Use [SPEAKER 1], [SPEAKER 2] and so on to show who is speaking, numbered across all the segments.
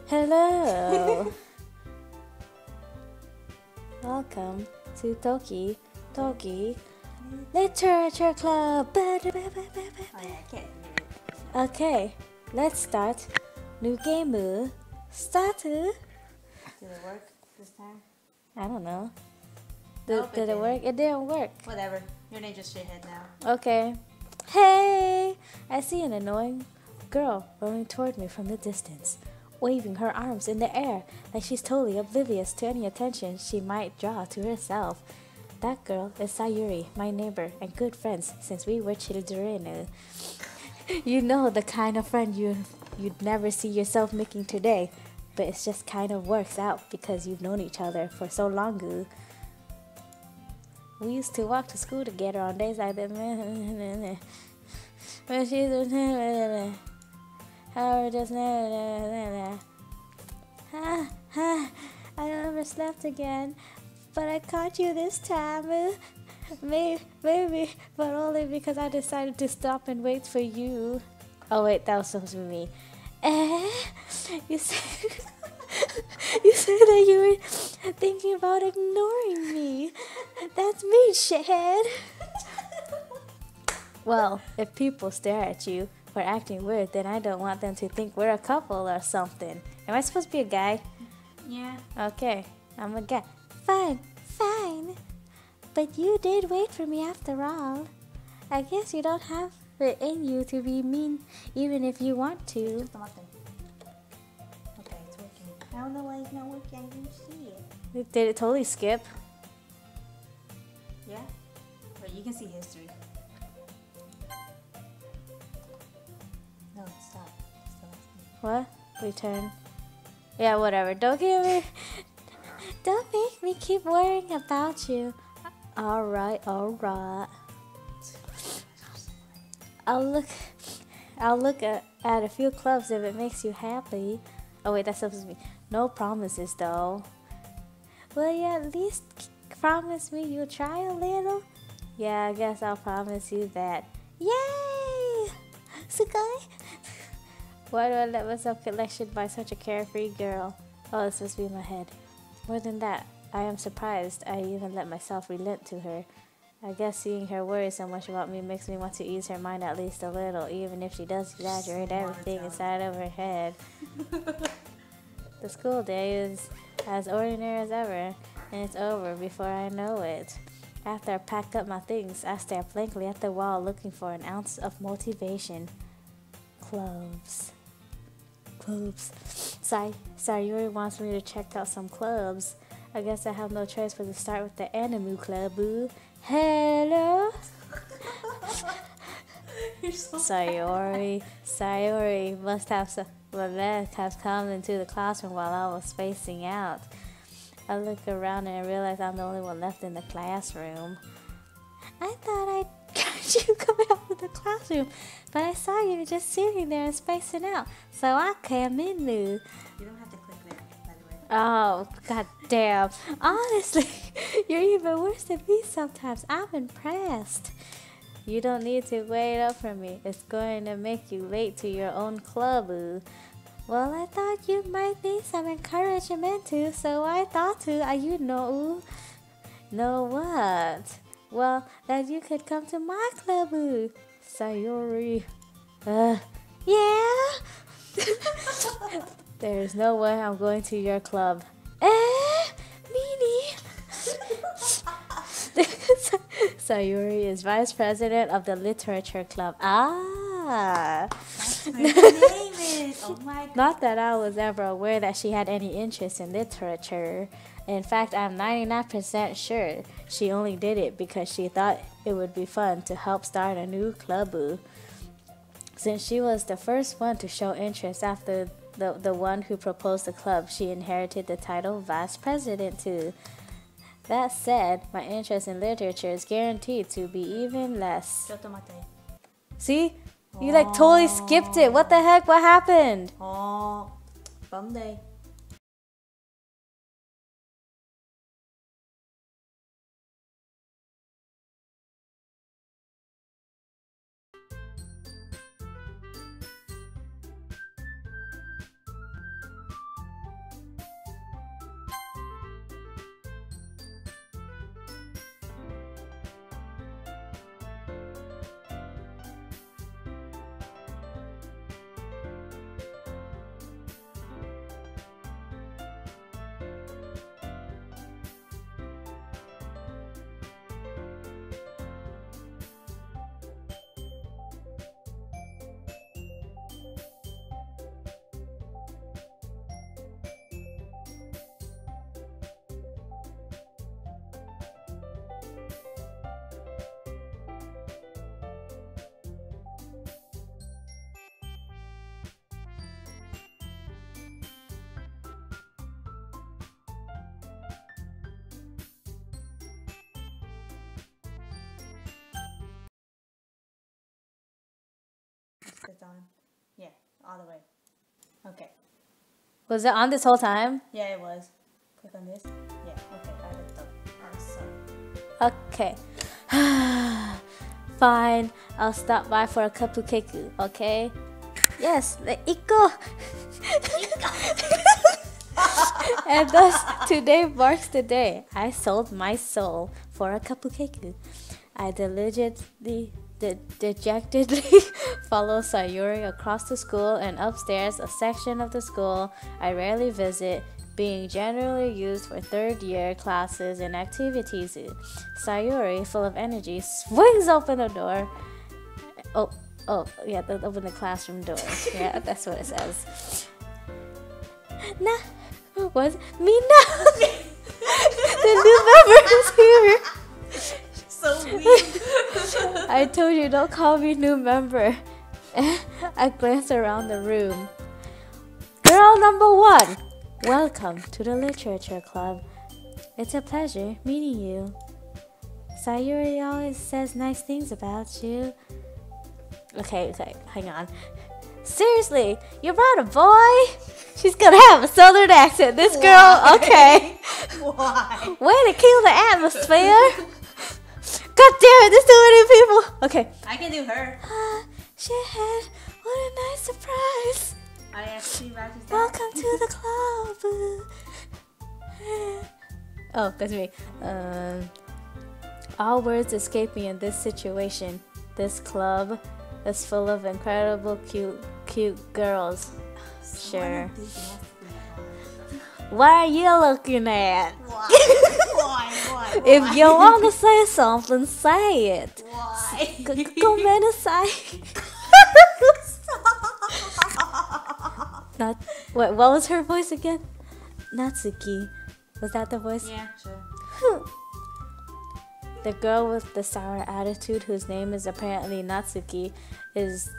[SPEAKER 1] Hello. Welcome to Doki Literature Club.
[SPEAKER 2] Oh yeah, I can't hear it.
[SPEAKER 1] Okay, let's start. New game. Start.
[SPEAKER 2] Did it work this time?
[SPEAKER 1] I don't know.
[SPEAKER 2] Nope,
[SPEAKER 1] Did it work? It didn't work.
[SPEAKER 2] Whatever. Your name just shithead now.
[SPEAKER 1] Okay. Hey! I see an annoying girl running toward me from the distance, waving her arms in the air like she's totally oblivious to any attention she might draw to herself. That girl is Sayuri, my neighbor and good friends since we were children. You know the kind of friend you'd never see yourself making today, but it just kind of works out because you've known each other for so long. We used to walk to school together on days like that. When she's however, just I never slept again, but I caught you this time. Maybe, but only because I decided to stop and wait for you. Oh wait, that was supposed to be me. You said you said that you were thinking about ignoring me. That's me, shithead. Well, if people stare at you for acting weird, then I don't want them to think we're a couple or something. Am I supposed to be a guy?
[SPEAKER 2] Yeah.
[SPEAKER 1] Okay, I'm a guy. Fine. But you did wait for me after all. I guess you don't have it in you to be mean, even if you want to.
[SPEAKER 2] Okay, it's working. I don't know why it's not working. I didn't see it.
[SPEAKER 1] Did it totally skip?
[SPEAKER 2] Yeah? Wait, you can see history. No, stop.
[SPEAKER 1] What? Return. Yeah, whatever. Don't make me keep worrying about you. Alright. I'll look at a few clubs if it makes you happy. Oh wait, that's supposed to be no promises though. Will you at least promise me you'll try a little? Yeah, I guess I'll promise you that. Yay! Sugai! Why do I let myself get lectured by such a carefree girl? Oh, it's supposed to be in my head. More than that, I am surprised I even let myself relent to her. I guess seeing her worry so much about me makes me want to ease her mind at least a little, even if she does exaggerate everything inside of her head. The school day is as ordinary as ever, and it's over before I know it. After I pack up my things, I stare blankly at the wall looking for an ounce of motivation. Clubs. Sayuri wants me to check out some clubs. I guess I have no choice but to start with the anime Clubu. Hello?
[SPEAKER 2] You're so
[SPEAKER 1] Sayuri must have come into the classroom while I was spacing out. I look around and I realize I'm the only one left in the classroom. I thought I'd catch you coming out of the classroom, but I saw you just sitting there and spacing out, so I came in there.
[SPEAKER 2] You don't have to click there, by the way.
[SPEAKER 1] Oh, god damn. Honestly, you're even worse than me sometimes. I'm impressed. You don't need to wait up for me. It's going to make you late to your own club. Well, I thought you might need some encouragement too, so I thought know what? Well, that you could come to my club. Sayuri. Yeah? There's no way I'm going to your club. Meanie. Sayuri is vice president of the Liturature Club.
[SPEAKER 2] That's what her name is. Oh my god.
[SPEAKER 1] Not that I was ever aware that she had any interest in literature. In fact, I'm 99% sure she only did it because she thought it would be fun to help start a new club. Since she was the first one to show interest after the one who proposed the club, she inherited the title vice president too. That said, my interest in literature is guaranteed to be even less. See? You like totally skipped it. What the heck? What happened?
[SPEAKER 2] Oh, bum day. It's on. Yeah, all the way. Okay.
[SPEAKER 1] Was it on this whole time?
[SPEAKER 2] Yeah, it was. Click on this. Yeah, okay, got it.
[SPEAKER 1] Okay. Fine. I'll stop by for a kapukeku, okay? Yes, ikko! And thus, today marks the day I sold my soul for a kapukeku. I dejectedly follow Sayuri across the school and upstairs, a section of the school I rarely visit, being generally used for third-year classes and activities. Sayuri, full of energy, swings open the door. Oh, yeah, open the classroom door. Yeah, that's what it says. Nah, what? Mina! The new member is here!
[SPEAKER 2] So weird.
[SPEAKER 1] I told you, don't call me new member. I glanced around the room. Girl number 1, welcome to the Literature Club. It's a pleasure meeting you. Sayuri always says nice things about you. Okay, hang on. Seriously, you brought a boy? She's gonna have a southern accent. This girl, okay.
[SPEAKER 2] Why?
[SPEAKER 1] Way to kill the atmosphere. God damn it, there's too many people. Okay.
[SPEAKER 2] I can do her.
[SPEAKER 1] Shithead, what a nice surprise.
[SPEAKER 2] I actually matches that.
[SPEAKER 1] Welcome to the club. Oh, that's me. All words escape me in this situation. This club is full of incredible cute girls. Sure. What are you looking at?
[SPEAKER 2] Why? Why?
[SPEAKER 1] If you want to say something, say it.
[SPEAKER 2] Why?
[SPEAKER 1] Go man aside. Wait, what was her voice again? Natsuki. Was that the voice?
[SPEAKER 2] Yeah, sure.
[SPEAKER 1] The girl with the sour attitude, whose name is apparently Natsuki, is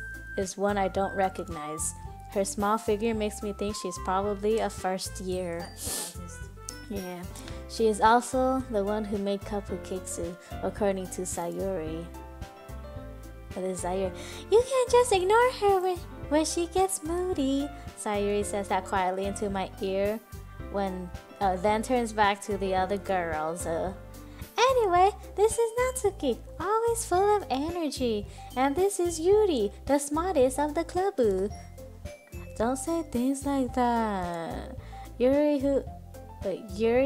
[SPEAKER 1] one I don't recognize. Her small figure makes me think she's probably a first year. Yeah. She is also the one who made Kapuketsu, according to Sayuri. Sayuri. You can't just ignore her when she gets moody. Sayuri says that quietly into my ear, then turns back to the other girls. Anyway, this is Natsuki, always full of energy. And this is Yuri, the smartest of the Clubu. Don't say things like that. Yuri,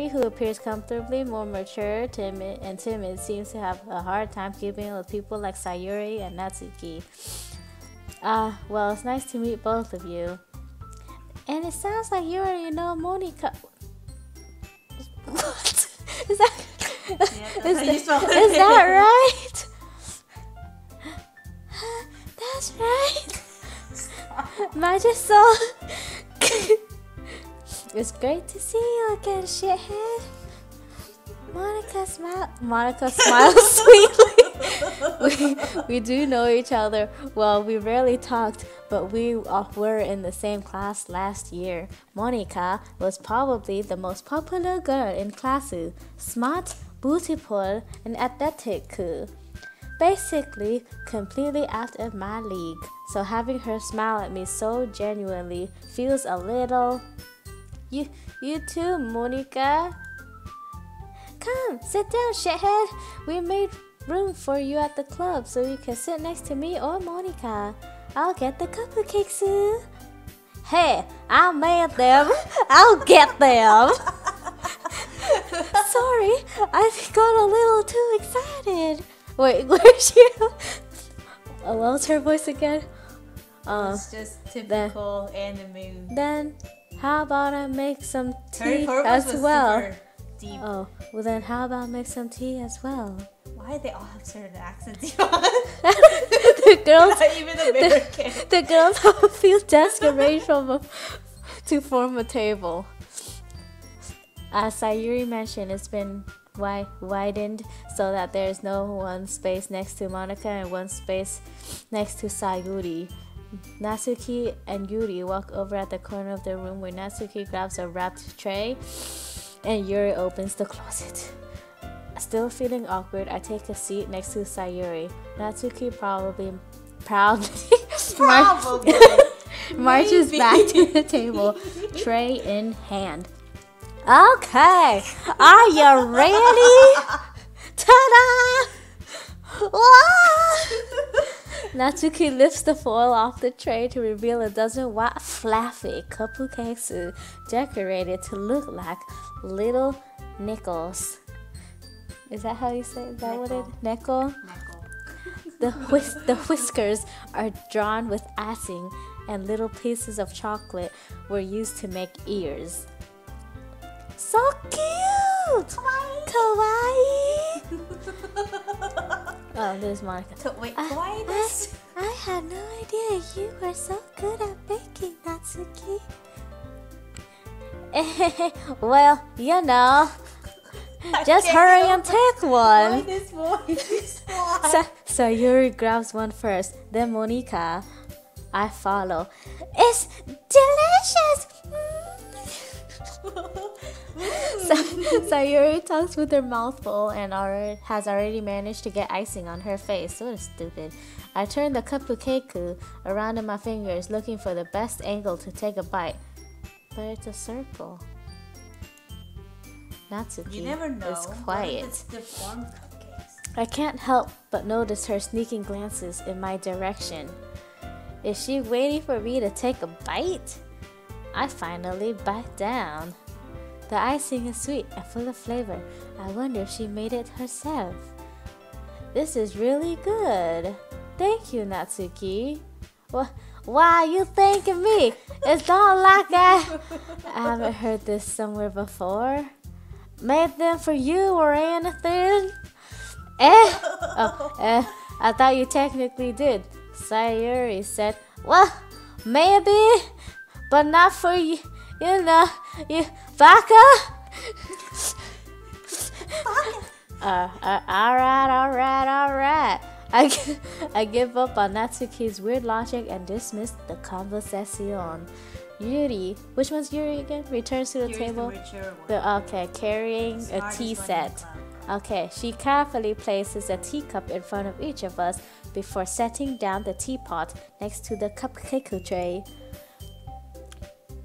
[SPEAKER 1] who appears comfortably more mature, timid, seems to have a hard time keeping with people like Sayuri and Natsuki. Well, it's nice to meet both of you. And it sounds like you already know Monika. What? Is that... Is that right? That's right. Magical. It's great to see you again, shithead. Monica smiles sweetly. We do know each other. Well, we rarely talked, but we were in the same class last year. Monica was probably the most popular girl in class. Smart, beautiful, and athletic. Basically, completely out of my league. So having her smile at me so genuinely feels a little... You too, Monica. Come, sit down, shithead. We made room for you at the club so you can sit next to me or Monica. I'll get the cupcakes. Hey, I made them. I'll get them. Sorry, I got a little too excited. Wait, where's she? What was her voice again?
[SPEAKER 2] It's just typical anime.
[SPEAKER 1] Then, how about I make some tea
[SPEAKER 2] her
[SPEAKER 1] as
[SPEAKER 2] was
[SPEAKER 1] well?
[SPEAKER 2] Super deep.
[SPEAKER 1] Oh, well then how about make some tea as well?
[SPEAKER 2] Why do they all have certain accents?
[SPEAKER 1] The girls,
[SPEAKER 2] Not even American.
[SPEAKER 1] the girls have a few desks arranged to form a table. As Sayuri mentioned, it's been widened so that there's no one space next to Monica and one space next to Sayuri. Natsuki and Yuri walk over at the corner of the room where Natsuki grabs a wrapped tray and Yuri opens the closet. Still feeling awkward, I take a seat next to Sayuri. Natsuki proudly
[SPEAKER 2] Probably.
[SPEAKER 1] marches back to the table, tray in hand. Okay, are you ready? Ta-da! Natsuki lifts the foil off the tray to reveal a dozen white fluffy cupcakes decorated to look like little nickels. Is that how you say it? Is that what it is? Nickel? The whiskers are drawn with icing, and little pieces of chocolate were used to make ears. So cute! Kawaii! Oh, there's Monica.
[SPEAKER 2] Wait, kawaii?
[SPEAKER 1] I had no idea you were so good at baking, Natsuki. Well, you know. Just hurry and take one.
[SPEAKER 2] Why this voice?
[SPEAKER 1] So Yuri grabs one first, then Monica. I follow. It's delicious! So Yuri talks with her mouth full and has already managed to get icing on her face. So stupid. I turn the cupcake around in my fingers, looking for the best angle to take a bite. But it's a circle. Natsuki is quiet.
[SPEAKER 2] It's deformed cupcakes.
[SPEAKER 1] I can't help but notice her sneaking glances in my direction. Is she waiting for me to take a bite? I finally bite down. The icing is sweet and full of flavor. I wonder if she made it herself. This is really good. Thank you, Natsuki. Why are you thanking me? It's not like I haven't heard this somewhere before. Made them for you or anything? I thought you technically did. Sayuri said, well, maybe, but not for you, you know, you baka. Alright. I give up on Natsuki's weird logic and dismiss the conversation. Yuri, which one's Yuri again? Returns to the table. Okay, carrying a tea set. Okay, she carefully places a teacup in front of each of us before setting down the teapot next to the cupcake tray.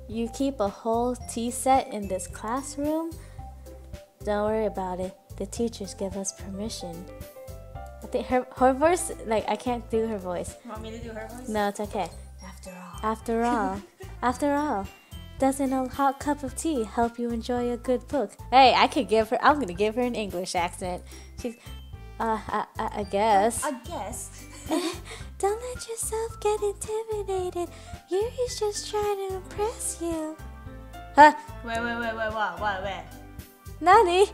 [SPEAKER 1] You keep a whole tea set in this classroom? Don't worry about it. The teachers give us permission. I think her voice, like, I can't do her voice.
[SPEAKER 2] You want me to do her voice?
[SPEAKER 1] No, it's okay. After all, doesn't a hot cup of tea help you enjoy a good book? Hey, I'm gonna give her an English accent. She's, I guess. Don't let yourself get intimidated. Yuri's just trying to impress you. Huh?
[SPEAKER 2] Wait.
[SPEAKER 1] Nani?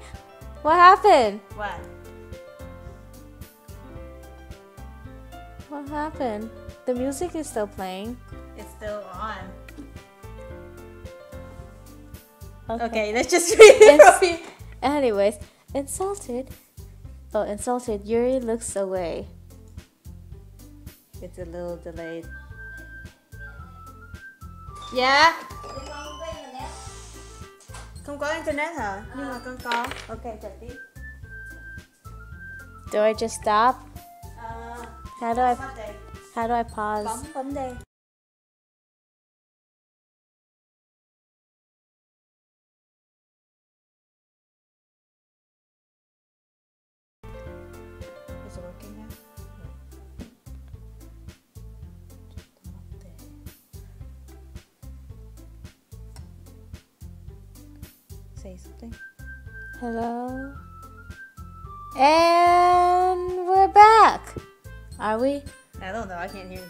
[SPEAKER 1] What happened?
[SPEAKER 2] What?
[SPEAKER 1] What happened? The music is still playing.
[SPEAKER 2] It's still on.
[SPEAKER 1] Okay,
[SPEAKER 2] let's just read it.
[SPEAKER 1] Anyways, insulted, Yuri looks away. It's a little delayed.
[SPEAKER 2] Yeah. Không có internet hả? Nhưng mà con có. Okay, chờ tí.
[SPEAKER 1] Do I just stop? How do I pause?
[SPEAKER 2] Bấm đây. Is it working now? Say something.
[SPEAKER 1] Hello? And we're back. Are we?
[SPEAKER 2] I don't know. I can't hear you.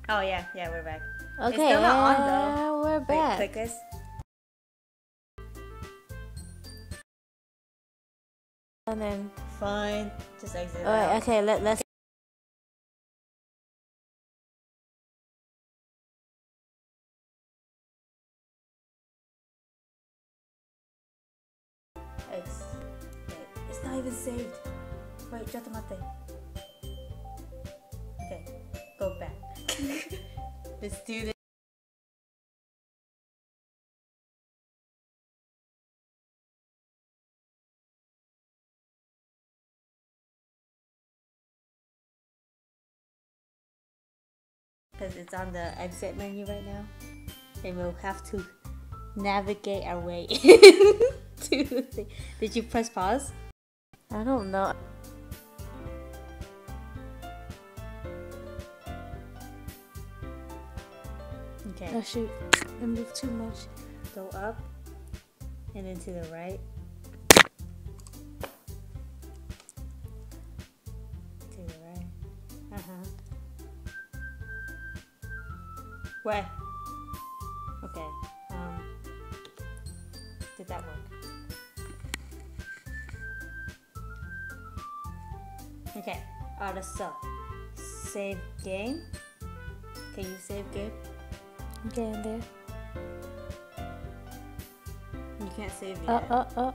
[SPEAKER 2] Oh yeah, we're back.
[SPEAKER 1] Okay,
[SPEAKER 2] it's still not on though.
[SPEAKER 1] We're back.
[SPEAKER 2] Wait, click this.
[SPEAKER 1] And then
[SPEAKER 2] Fine. Just exit.
[SPEAKER 1] okay, let's.
[SPEAKER 2] It's not even saved. Wait, ちょっと待って. Okay, go back. Let's do this.
[SPEAKER 1] because it's on the exit menu right now. And we'll have to navigate our way into the thing. Did you press pause? I don't know. Okay. Oh shoot, I moved too much. Go up and then to the right. To the right. Where? Okay. Did that work? Okay. So save game. Can you save game? Okay, in there. You can't save yet. That. Oh.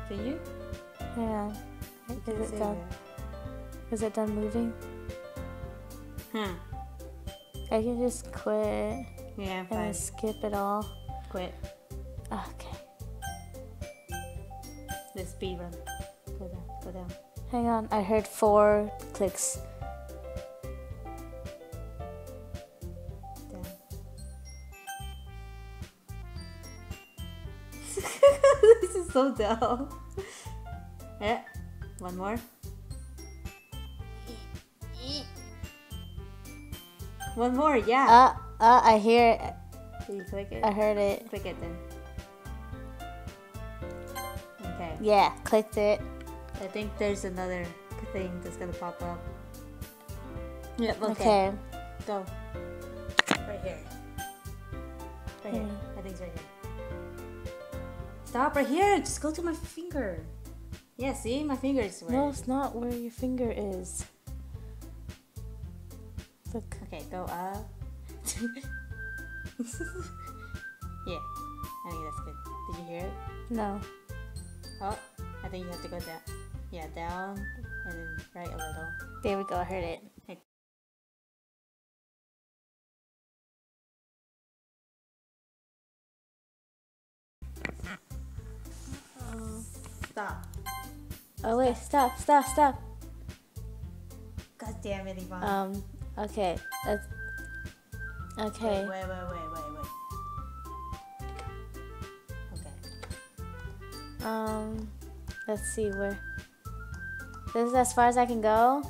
[SPEAKER 1] Can you? Yeah. Is it done? Is it done moving? I can just quit. Yeah, fine. And skip it all. Quit. Okay. The speed run. Go down. Go down. Hang on. I heard 4 clicks. Down. This is so dumb. Yeah. One more. One more, yeah. I hear it. Did you click it? I heard it. Click it then. Okay. Yeah, clicked it. I think there's another thing that's gonna pop up. Yep, okay. Go. Right here. Right here. I think it's right here. Stop right here! Just go to my finger. Yeah, see? My finger is where. No, it's not where your finger is. Look. Okay, go up. Yeah, I think that's good. Did you hear it? No. Oh, I think you have to go down. Yeah, down and then right a little. There we go, I heard it. Okay. Stop. Oh wait, stop. God damn it, Yvonne. Okay. Okay. Wait. Okay. Let's see where. This is as far as I can go.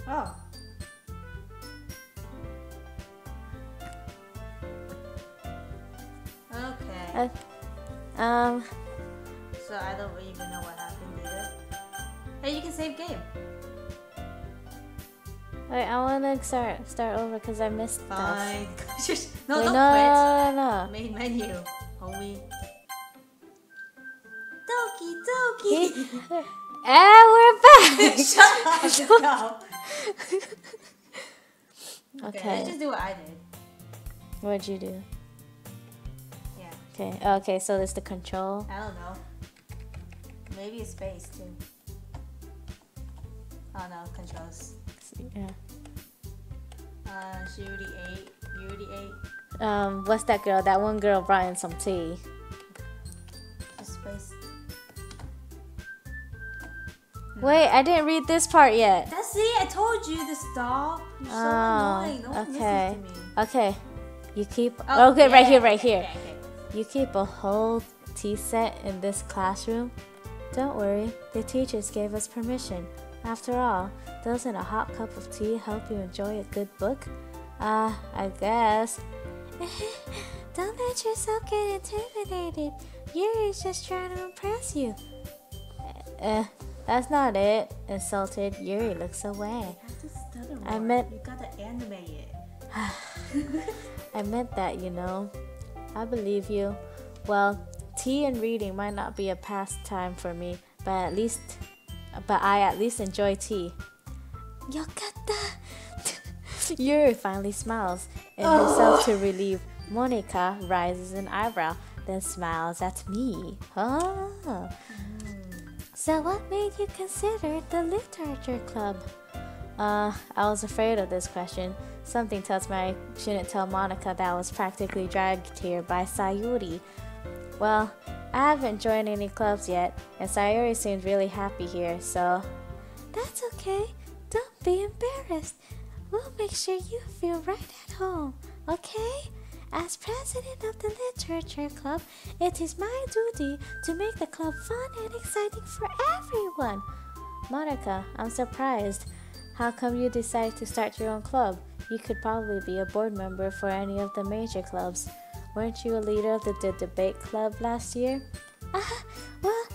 [SPEAKER 1] Oh. Okay. So I don't even know what happened either. Hey, you can save game. Wait, I wanna start over because I missed stuff. Fine. No, wait, no. Main menu, homie. Doki. And we're back. Shut up. Okay. Let's just do what I did. What'd you do? Yeah. Okay. So there's the control. I don't know. Maybe it's space too. Oh no, controls. Yeah. She already ate. You already ate. What's that girl? That one girl brought in some tea. Just space. Wait, I didn't read this part yet. That's it. I told you to stop. You're so annoying. No one listens to me. Okay. You keep. Oh, okay, yeah, right here. Okay. You keep a whole tea set in this classroom. Don't worry. The teachers gave us permission. After all, doesn't a hot cup of tea help you enjoy a good book? I guess. Don't let yourself get intimidated. Yuri's just trying to impress you. That's not it. Insulted, Yuri looks away. I meant. You gotta animate it. I meant that, you know. I believe you. Well, tea and reading might not be a pastime for me, but I at least enjoy tea. Yokata! Yuri finally smiles, and herself to relieve. Monica raises an eyebrow, then smiles at me. Oh. So what made you consider the Literature Club? I was afraid of this question. Something tells me I shouldn't tell Monica that I was practically dragged here by Sayuri. Well, I haven't joined any clubs yet, and Sayuri seems really happy here, so... That's okay. Don't be embarrassed. We'll make sure you feel right at home, okay? As president of the Literature Club, it is my duty to make the club fun and exciting for everyone. Monica, I'm surprised. How come you decided to start your own club? You could probably be a board member for any of the major clubs. Weren't you a leader of the debate club last year? Well,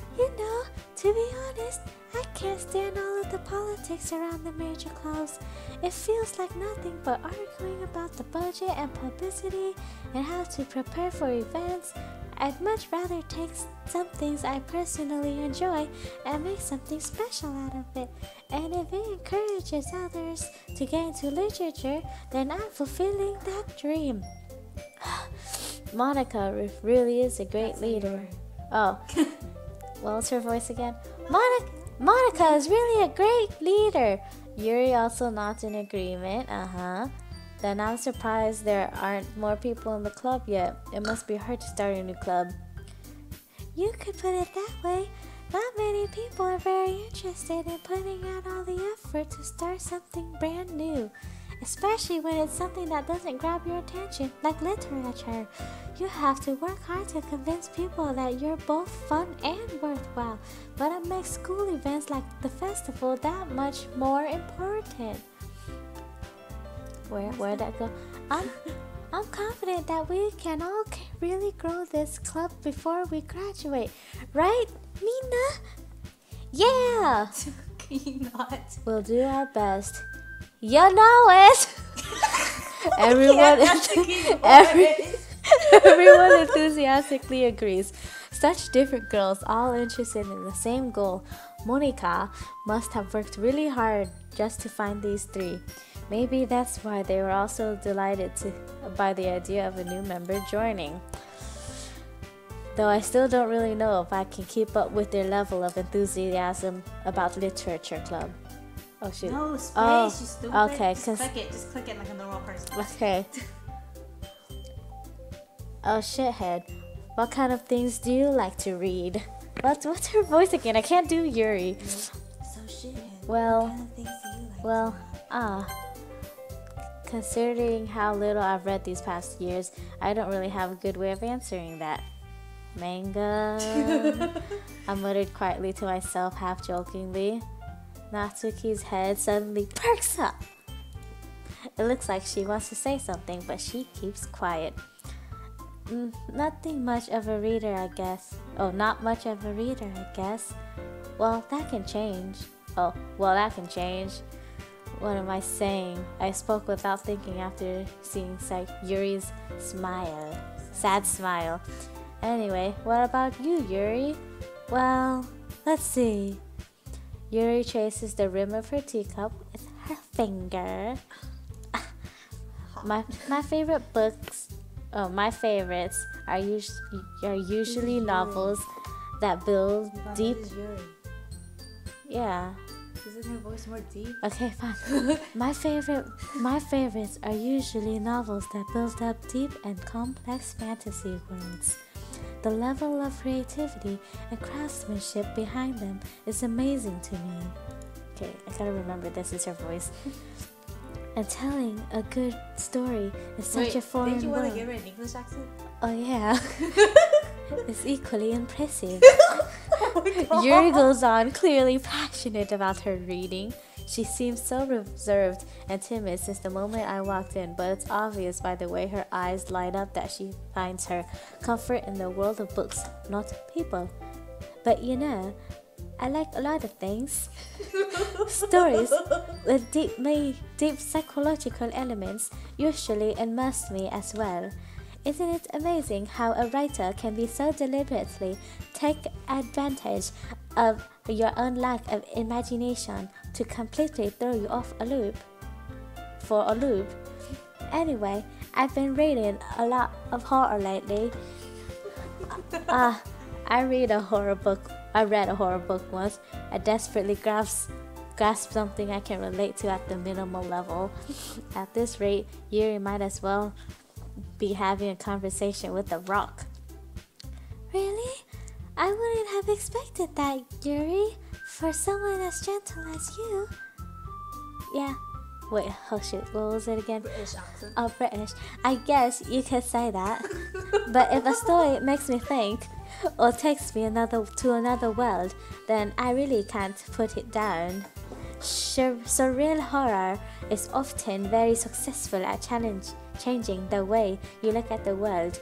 [SPEAKER 1] to be honest, I can't stand all of the politics around the major clubs. It feels like nothing but arguing about the budget and publicity and how to prepare for events. I'd much rather take some things I personally enjoy and make something special out of it. And if it encourages others to get into literature, then I'm fulfilling that dream. Monica really is a great leader. Oh, what was her voice again? Monica is really a great leader. Yuri also nods in agreement. Then I'm surprised there aren't more people in the club yet. It must be hard to start a new club. You could put it that way. Not many people are very interested in putting out all the effort to start something brand new, especially when it's something that doesn't grab your attention, like literature. You have to work hard to convince people that you're both fun and worthwhile, but it makes school events like the festival that much more important. Where'd that go? I'm confident that we can all really grow this club before we graduate. Right, Nina? Yeah!
[SPEAKER 2] Can you not?
[SPEAKER 1] We'll do our best. You know it! Everyone enthusiastically agrees. Such different girls, all interested in the same goal. Monica must have worked really hard just to find these three. Maybe that's why they were also delighted by the idea of a new member joining. Though I still don't really know if I can keep up with their level of enthusiasm about Literature Club. Oh shoot.
[SPEAKER 2] No space, you stupid.
[SPEAKER 1] Okay,
[SPEAKER 2] just click it like a normal person.
[SPEAKER 1] Okay. Oh shithead. What kind of things do you like to read? What's her voice again? I can't do Yuri.
[SPEAKER 2] So shithead.
[SPEAKER 1] Well,
[SPEAKER 2] what kind of things do you like
[SPEAKER 1] considering how little I've read these past years, I don't really have a good way of answering that. Manga. I muttered quietly to myself, half jokingly. Natsuki's head suddenly perks up. It looks like she wants to say something, but she keeps quiet. Nothing much of a reader, I guess. Oh, not much of a reader, I guess. Well, that can change. What am I saying? I spoke without thinking after seeing Yuri's smile. Sad smile. Anyway, what about you, Yuri? Well, let's see. Yuri traces the rim of her teacup with her finger. My favorite books, my favorites are usually novels that build deep. Yeah.
[SPEAKER 2] Isn't her voice more deep?
[SPEAKER 1] Okay, fine. My favorites are usually novels that build up deep and complex fantasy worlds. The level of creativity and craftsmanship behind them is amazing to me. Okay, I gotta remember this is her voice. And telling a good story is such a foreign
[SPEAKER 2] did you
[SPEAKER 1] world.
[SPEAKER 2] want to give her an English accent?
[SPEAKER 1] Oh yeah. It's equally impressive.
[SPEAKER 2] Oh,
[SPEAKER 1] Yuri goes on, clearly passionate about her reading. She seems so reserved and timid since the moment I walked in, but it's obvious by the way her eyes light up that she finds her comfort in the world of books, not people. But I like a lot of things. Stories with deep psychological elements usually immerse me as well. Isn't it amazing how a writer can be so deliberately take advantage of your own lack of imagination to completely throw you off a loop? Anyway, I've been reading a lot of horror lately. I read a horror book once. I desperately grasp something I can relate to at the minimal level. At this rate, Yuri might as well be having a conversation with a rock. Really? I wouldn't have expected that, Yuri. For someone as gentle as you. Yeah. Wait, oh shoot, what was it again?
[SPEAKER 2] British accent.
[SPEAKER 1] Oh, British. I guess you could say that. But if a story makes me think or takes me to another world, then I really can't put it down. Surreal horror is often very successful at changing the way you look at the world,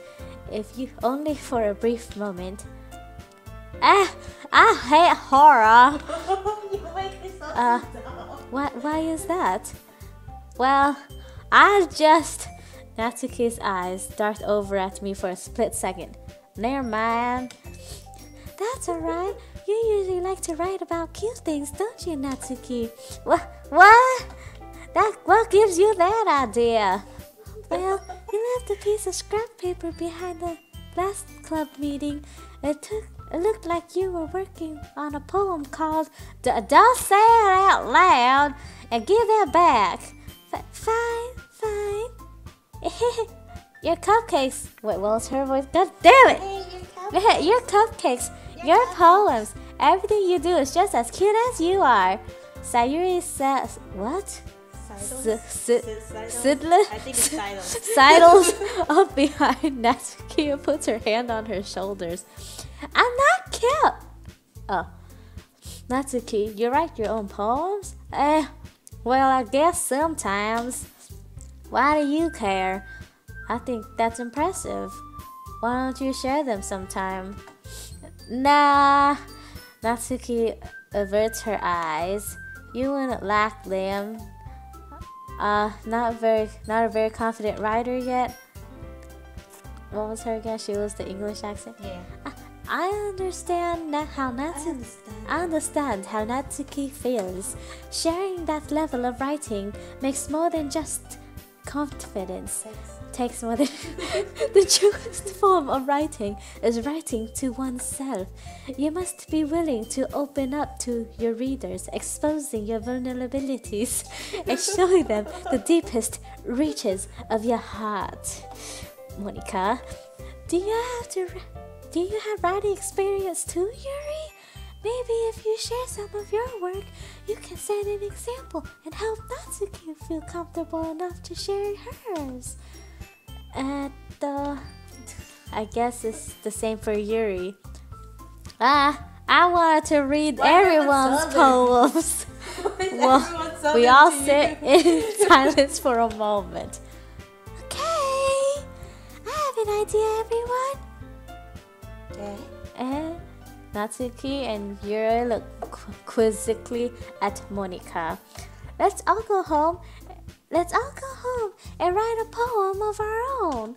[SPEAKER 1] if you only for a brief moment. I hate horror.
[SPEAKER 2] You make me so dumb.
[SPEAKER 1] Why is that? Well, Natsuki's eyes dart over at me for a split second. Never mind. That's alright. You usually like to write about cute things, don't you, Natsuki? What? What gives you that idea? Well, you left a piece of scrap paper behind the last club meeting. It looked like you were working on a poem called Don't Say It Out Loud and Give That Back. Fine. Your cupcakes. Wait, what was her voice? God damn it! Your cupcakes, your poems, everything you do is just as cute as you are. Sayuri says, what? Sidla?
[SPEAKER 2] I think it's Sidles.
[SPEAKER 1] Sidles up behind Natsuki and puts her hand on her shoulders. I'm not cute. Oh, Natsuki, you write your own poems? Well, I guess sometimes. Why do you care? I think that's impressive. Why don't you share them sometime? Nah. Natsuki averts her eyes. You wouldn't like them. Not a very confident writer yet. What was her again? She was the English accent.
[SPEAKER 2] Yeah.
[SPEAKER 1] I understand how Natsuki feels. Sharing that level of writing makes more than just confidence. Takes more than the truest form of writing is writing to oneself. You must be willing to open up to your readers, exposing your vulnerabilities and showing them the deepest reaches of your heart. Monica, do you have writing experience too, Yuri? Maybe if you share some of your work, you can set an example and help Natsuki feel comfortable enough to share hers. And I guess it's the same for Yuri. I wanted to read everyone's poems. Well, we all sit in silence for a moment. Okay, I have an idea, everyone. And Natsuki and Yuri look quizzically at Monica. Let's all go home and write a poem of our own.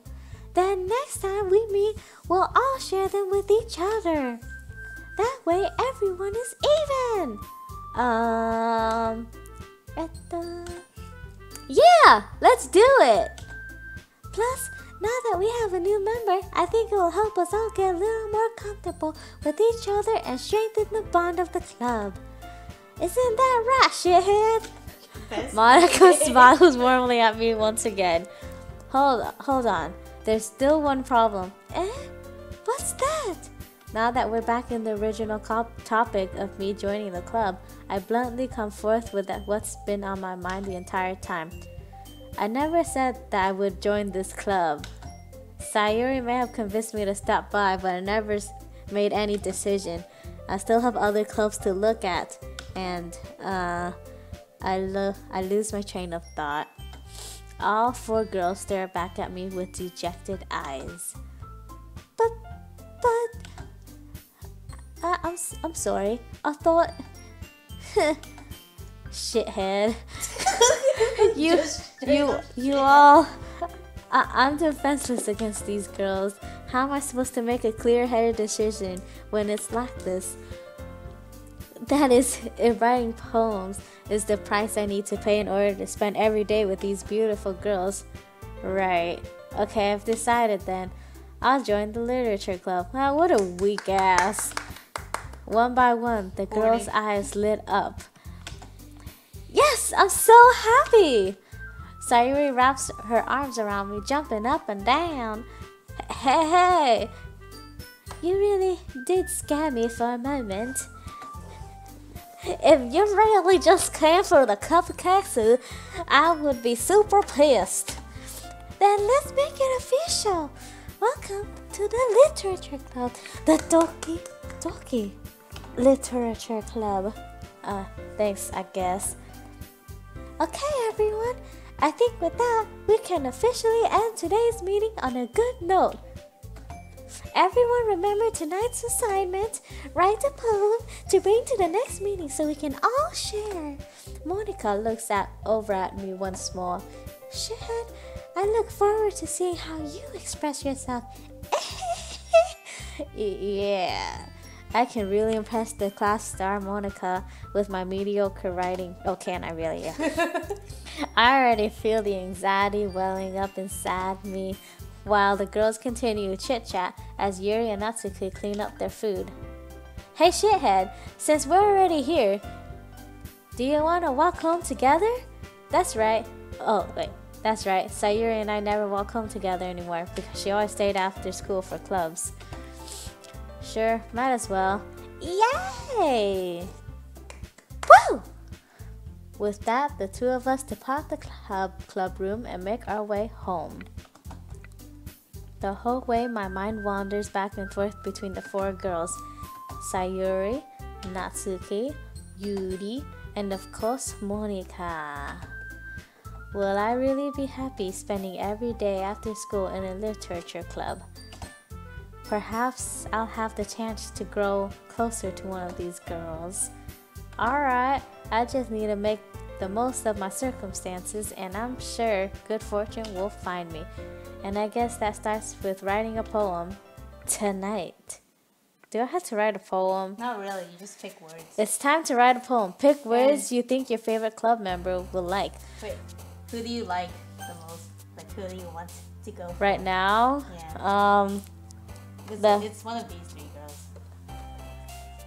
[SPEAKER 1] Then next time we meet, we'll all share them with each other. That way everyone is even. Yeah, let's do it. Plus, now that we have a new member, I think it will help us all get a little more comfortable with each other and strengthen the bond of the club. Isn't that right, shithead? Monica smiles warmly at me once again. Hold on. There's still one problem. What's that? Now that we're back in the original topic of me joining the club, I bluntly come forth with what's been on my mind the entire time. I never said that I would join this club. Sayuri may have convinced me to stop by, but I never made any decision. I still have other clubs to look at, and I lose my train of thought. All four girls stare back at me with dejected eyes. But I'm sorry. I thought shithead. you all. I'm defenseless against these girls. How am I supposed to make a clear-headed decision when it's like this? That is, if writing poems is the price I need to pay in order to spend every day with these beautiful girls. Right. Okay, I've decided then. I'll join the literature club. Wow, what a weak ass. One by one, the girls' eyes lit up. Yes, I'm so happy. Sayuri wraps her arms around me, jumping up and down. Hey. You really did scare me for a moment. If you really just came for the cupcakes, I would be super pissed. Then let's make it official. Welcome to the Literature Club, the Doki Literature Club. Thanks, I guess. Okay, everyone. I think with that, we can officially end today's meeting on a good note. Everyone remember tonight's assignment. Write a poem to bring to the next meeting so we can all share. Monica looks over at me once more. Shithead, I look forward to seeing how you express yourself. Yeah, I can really impress the class star Monica with my mediocre writing. Oh, can I really? Yeah. I already feel the anxiety welling up inside me while the girls continue chit-chat as Yuri and Natsuki clean up their food. Hey shithead, since we're already here, do you want to walk home together? That's right. Oh, wait. That's right. Sayuri and I never walk home together anymore because she always stayed after school for clubs. Sure, might as well. Yay! Woo! With that, the two of us depart the club room and make our way home. The whole way, my mind wanders back and forth between the four girls, Sayuri, Natsuki, Yuri, and of course, Monica. Will I really be happy spending every day after school in a literature club? Perhaps I'll have the chance to grow closer to one of these girls. Alright, I just need to make the most of my circumstances, and I'm sure good fortune will find me. And I guess that starts with writing a poem tonight. Do I have to write a poem?
[SPEAKER 2] Not really, you just pick words.
[SPEAKER 1] It's time to write a poem. Pick words you think your favorite club member will like.
[SPEAKER 2] Wait, who do you like the most? Like, who do you want to go for?
[SPEAKER 1] Right now?
[SPEAKER 2] Yeah. It's one of these three girls.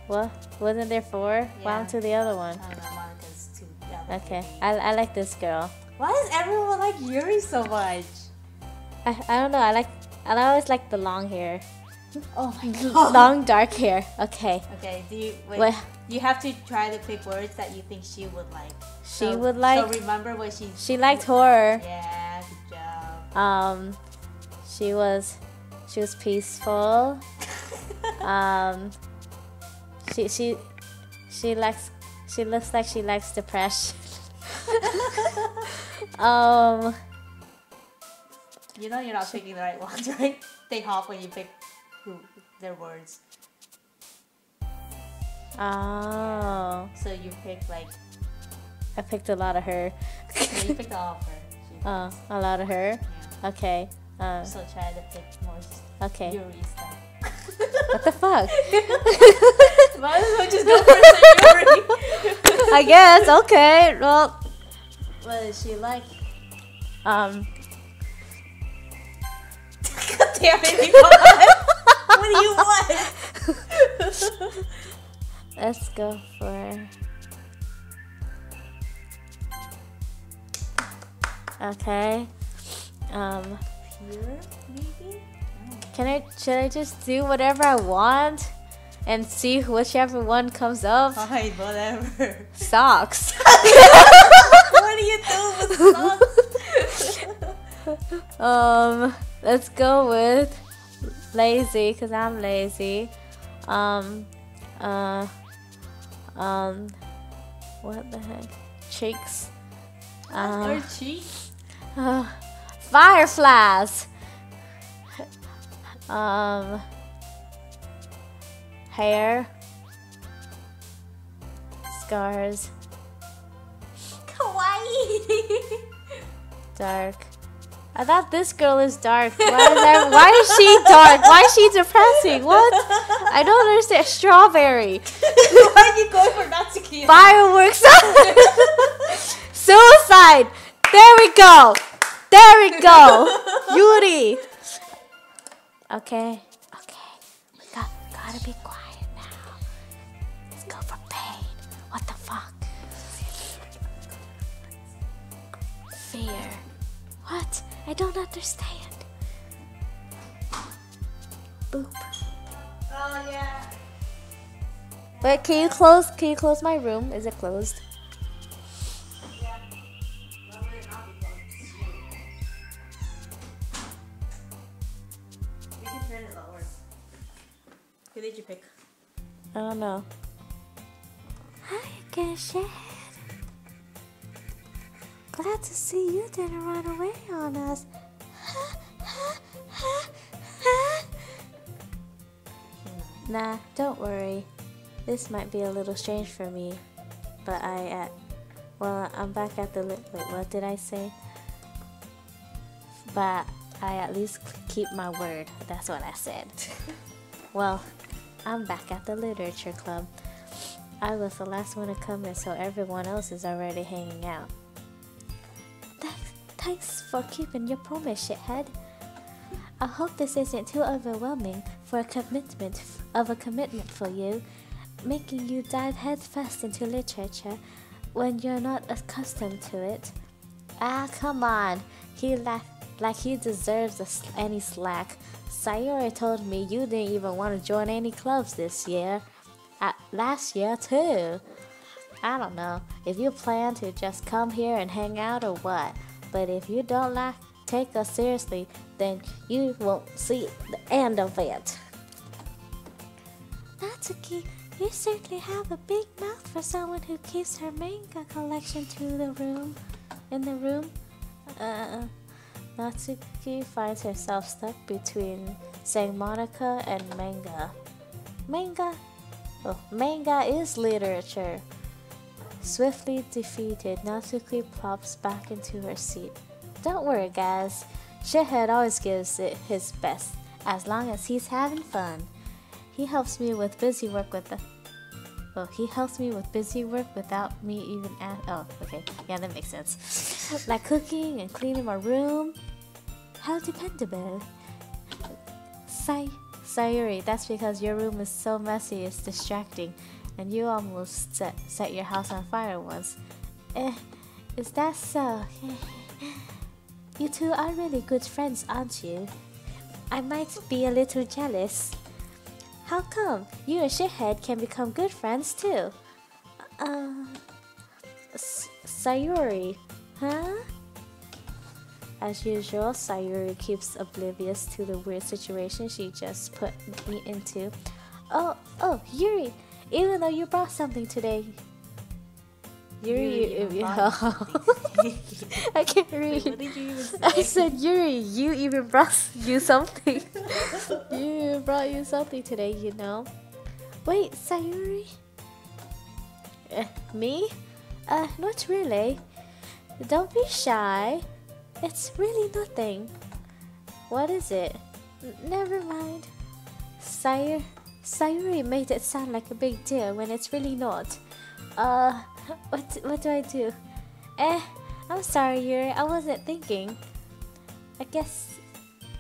[SPEAKER 1] What? Wasn't there four?
[SPEAKER 2] Yeah.
[SPEAKER 1] Why on to the other one?
[SPEAKER 2] I don't know, Monica's too.
[SPEAKER 1] Okay, I like this girl.
[SPEAKER 2] Why does everyone like Yuri so much?
[SPEAKER 1] I don't know. I always like the long hair.
[SPEAKER 2] Oh my god.
[SPEAKER 1] Long dark hair. Okay.
[SPEAKER 2] Okay. Do you wait?
[SPEAKER 1] What?
[SPEAKER 2] You have to try to pick words that you think she would like.
[SPEAKER 1] She would like.
[SPEAKER 2] So remember what
[SPEAKER 1] She liked horror.
[SPEAKER 2] Yeah. Good job.
[SPEAKER 1] She was peaceful. She looks like she likes depression.
[SPEAKER 2] You know you're not picking the right ones, right? Think hard when you pick their words.
[SPEAKER 1] Oh.
[SPEAKER 2] So you pick like.
[SPEAKER 1] I picked a lot of her.
[SPEAKER 2] Yeah, you picked all of her.
[SPEAKER 1] Oh, a lot of her.
[SPEAKER 2] Yeah.
[SPEAKER 1] Okay.
[SPEAKER 2] So try to pick more.
[SPEAKER 1] Okay.
[SPEAKER 2] Yuri stuff.
[SPEAKER 1] What the fuck?
[SPEAKER 2] Might as well just go for Sayuri.
[SPEAKER 1] I guess. Okay. Well.
[SPEAKER 2] What does she like?
[SPEAKER 1] Um.
[SPEAKER 2] God damn it! What do you want?
[SPEAKER 1] Let's go for. Okay.
[SPEAKER 2] Pure, maybe?
[SPEAKER 1] Should I just do whatever I want and see whichever one comes up?
[SPEAKER 2] Fine, whatever.
[SPEAKER 1] Socks.
[SPEAKER 2] What do you do with socks?
[SPEAKER 1] Let's go with lazy, cause I'm lazy. What the heck? Cheeks.
[SPEAKER 2] Her cheeks?
[SPEAKER 1] Fireflies. Hair. Scars.
[SPEAKER 2] Kawaii.
[SPEAKER 1] Dark. I thought this girl is dark. Why is she dark? Why is she depressing? What? I don't understand. Strawberry.
[SPEAKER 2] Why are you going for Natsuki?
[SPEAKER 1] Fireworks. Suicide. There we go. There we go. Yuri. Okay. We gotta be quiet now. Let's go for pain. What the fuck? Fear. What? I don't understand. Boop.
[SPEAKER 2] Oh yeah.
[SPEAKER 1] Wait, can you close my room? Is it closed?
[SPEAKER 2] Yeah. Why would it not be closed? We can turn it lower. Who did you pick?
[SPEAKER 1] I don't know. Hi again, Shad. Glad to see you didn't run away on us. Nah, don't worry. This might be a little strange for me, but I'm back at the wait, what did I say? But I at least keep my word. That's what I said. Well, I'm back at the literature club. I was the last one to come in, so everyone else is already hanging out. Thanks for keeping your promise, shithead. I hope this isn't too overwhelming for a commitment for you, making you dive headfirst into literature when you're not accustomed to it. Ah, come on. Like he deserves any slack. Sayori told me you didn't even want to join any clubs this year. Last year too. I don't know if you plan to just come here and hang out or what, but if you don't take us seriously, then you won't see the end of it. Natsuki, you certainly have a big mouth for someone who keeps her manga collection in the room. Natsuki finds herself stuck between saying Monica and manga. Manga is literature. Swiftly defeated, Natsuki plops back into her seat. Don't worry, guys. Shithead always gives it his best, as long as he's having fun. He helps me with busy work without me even okay. Yeah, that makes sense. Like cooking and cleaning my room. How dependable. Sayuri, that's because your room is so messy it's distracting, and you almost set your house on fire once. Is that so? You two are really good friends, aren't you? I might be a little jealous. How come? You and Shithead can become good friends too. Sayuri, huh? As usual, Sayuri keeps oblivious to the weird situation she just put me into. Oh, Yuri, even though you brought something today. Yuri, I can't read.
[SPEAKER 2] Wait, what did you even say?
[SPEAKER 1] I said, Yuri, you even brought you something. You brought you something today, you know. Wait, Sayuri? Me? Not really. Don't be shy. It's really nothing. What is it? Never mind. Sayuri made it sound like a big deal when it's really not. What do I do? I'm sorry, Yuri. I wasn't thinking. I guess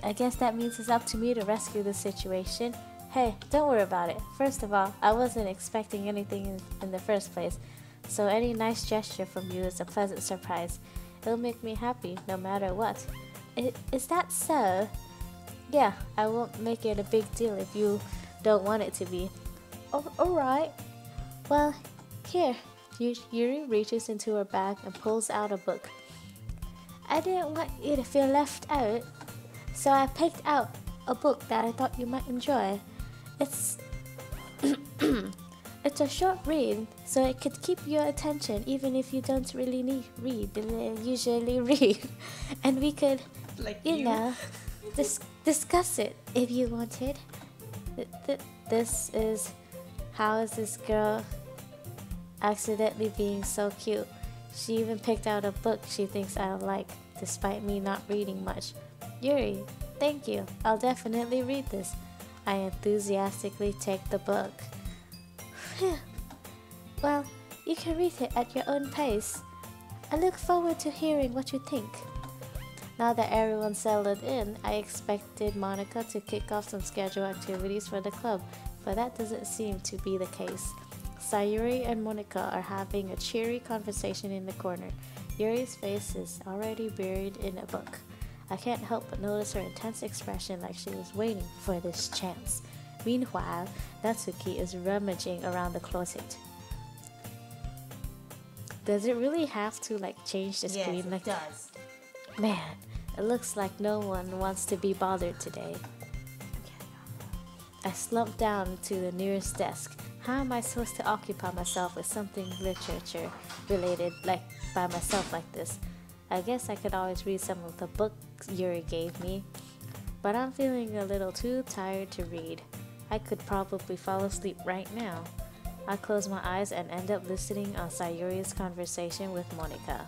[SPEAKER 1] that means it's up to me to rescue the situation. Hey, don't worry about it. First of all, I wasn't expecting anything in the first place, so any nice gesture from you is a pleasant surprise. It'll make me happy no matter what. Is that so? Yeah, I won't make it a big deal if you don't want it to be. Alright. Well, here. Yuri reaches into her bag and pulls out a book. I didn't want you to feel left out, so I picked out a book that I thought you might enjoy. It's it's a short read, so it could keep your attention even if you don't really usually read. And we could, discuss it if you wanted. This is How Is This Girl Accidentally Being So Cute? She even picked out a book she thinks I'll like, despite me not reading much. Yuri, thank you. I'll definitely read this. I enthusiastically take the book. Well, you can read it at your own pace. I look forward to hearing what you think. Now that everyone's settled in, I expected Monica to kick off some scheduled activities for the club, but that doesn't seem to be the case. Sayuri and Monica are having a cheery conversation in the corner. Yuri's face is already buried in a book. I can't help but notice her intense expression, like she was waiting for this chance. Meanwhile, Natsuki is rummaging around the closet. Does it really have to like change the screen?
[SPEAKER 2] Yes, it
[SPEAKER 1] like
[SPEAKER 2] does.
[SPEAKER 1] Man, it looks like no one wants to be bothered today. I slumped down to the nearest desk. How am I supposed to occupy myself with something literature related like by myself like this? I guess I could always read some of the books Yuri gave me, but I'm feeling a little too tired to read. I could probably fall asleep right now. I close my eyes and end up listening on Sayuri's conversation with Monika.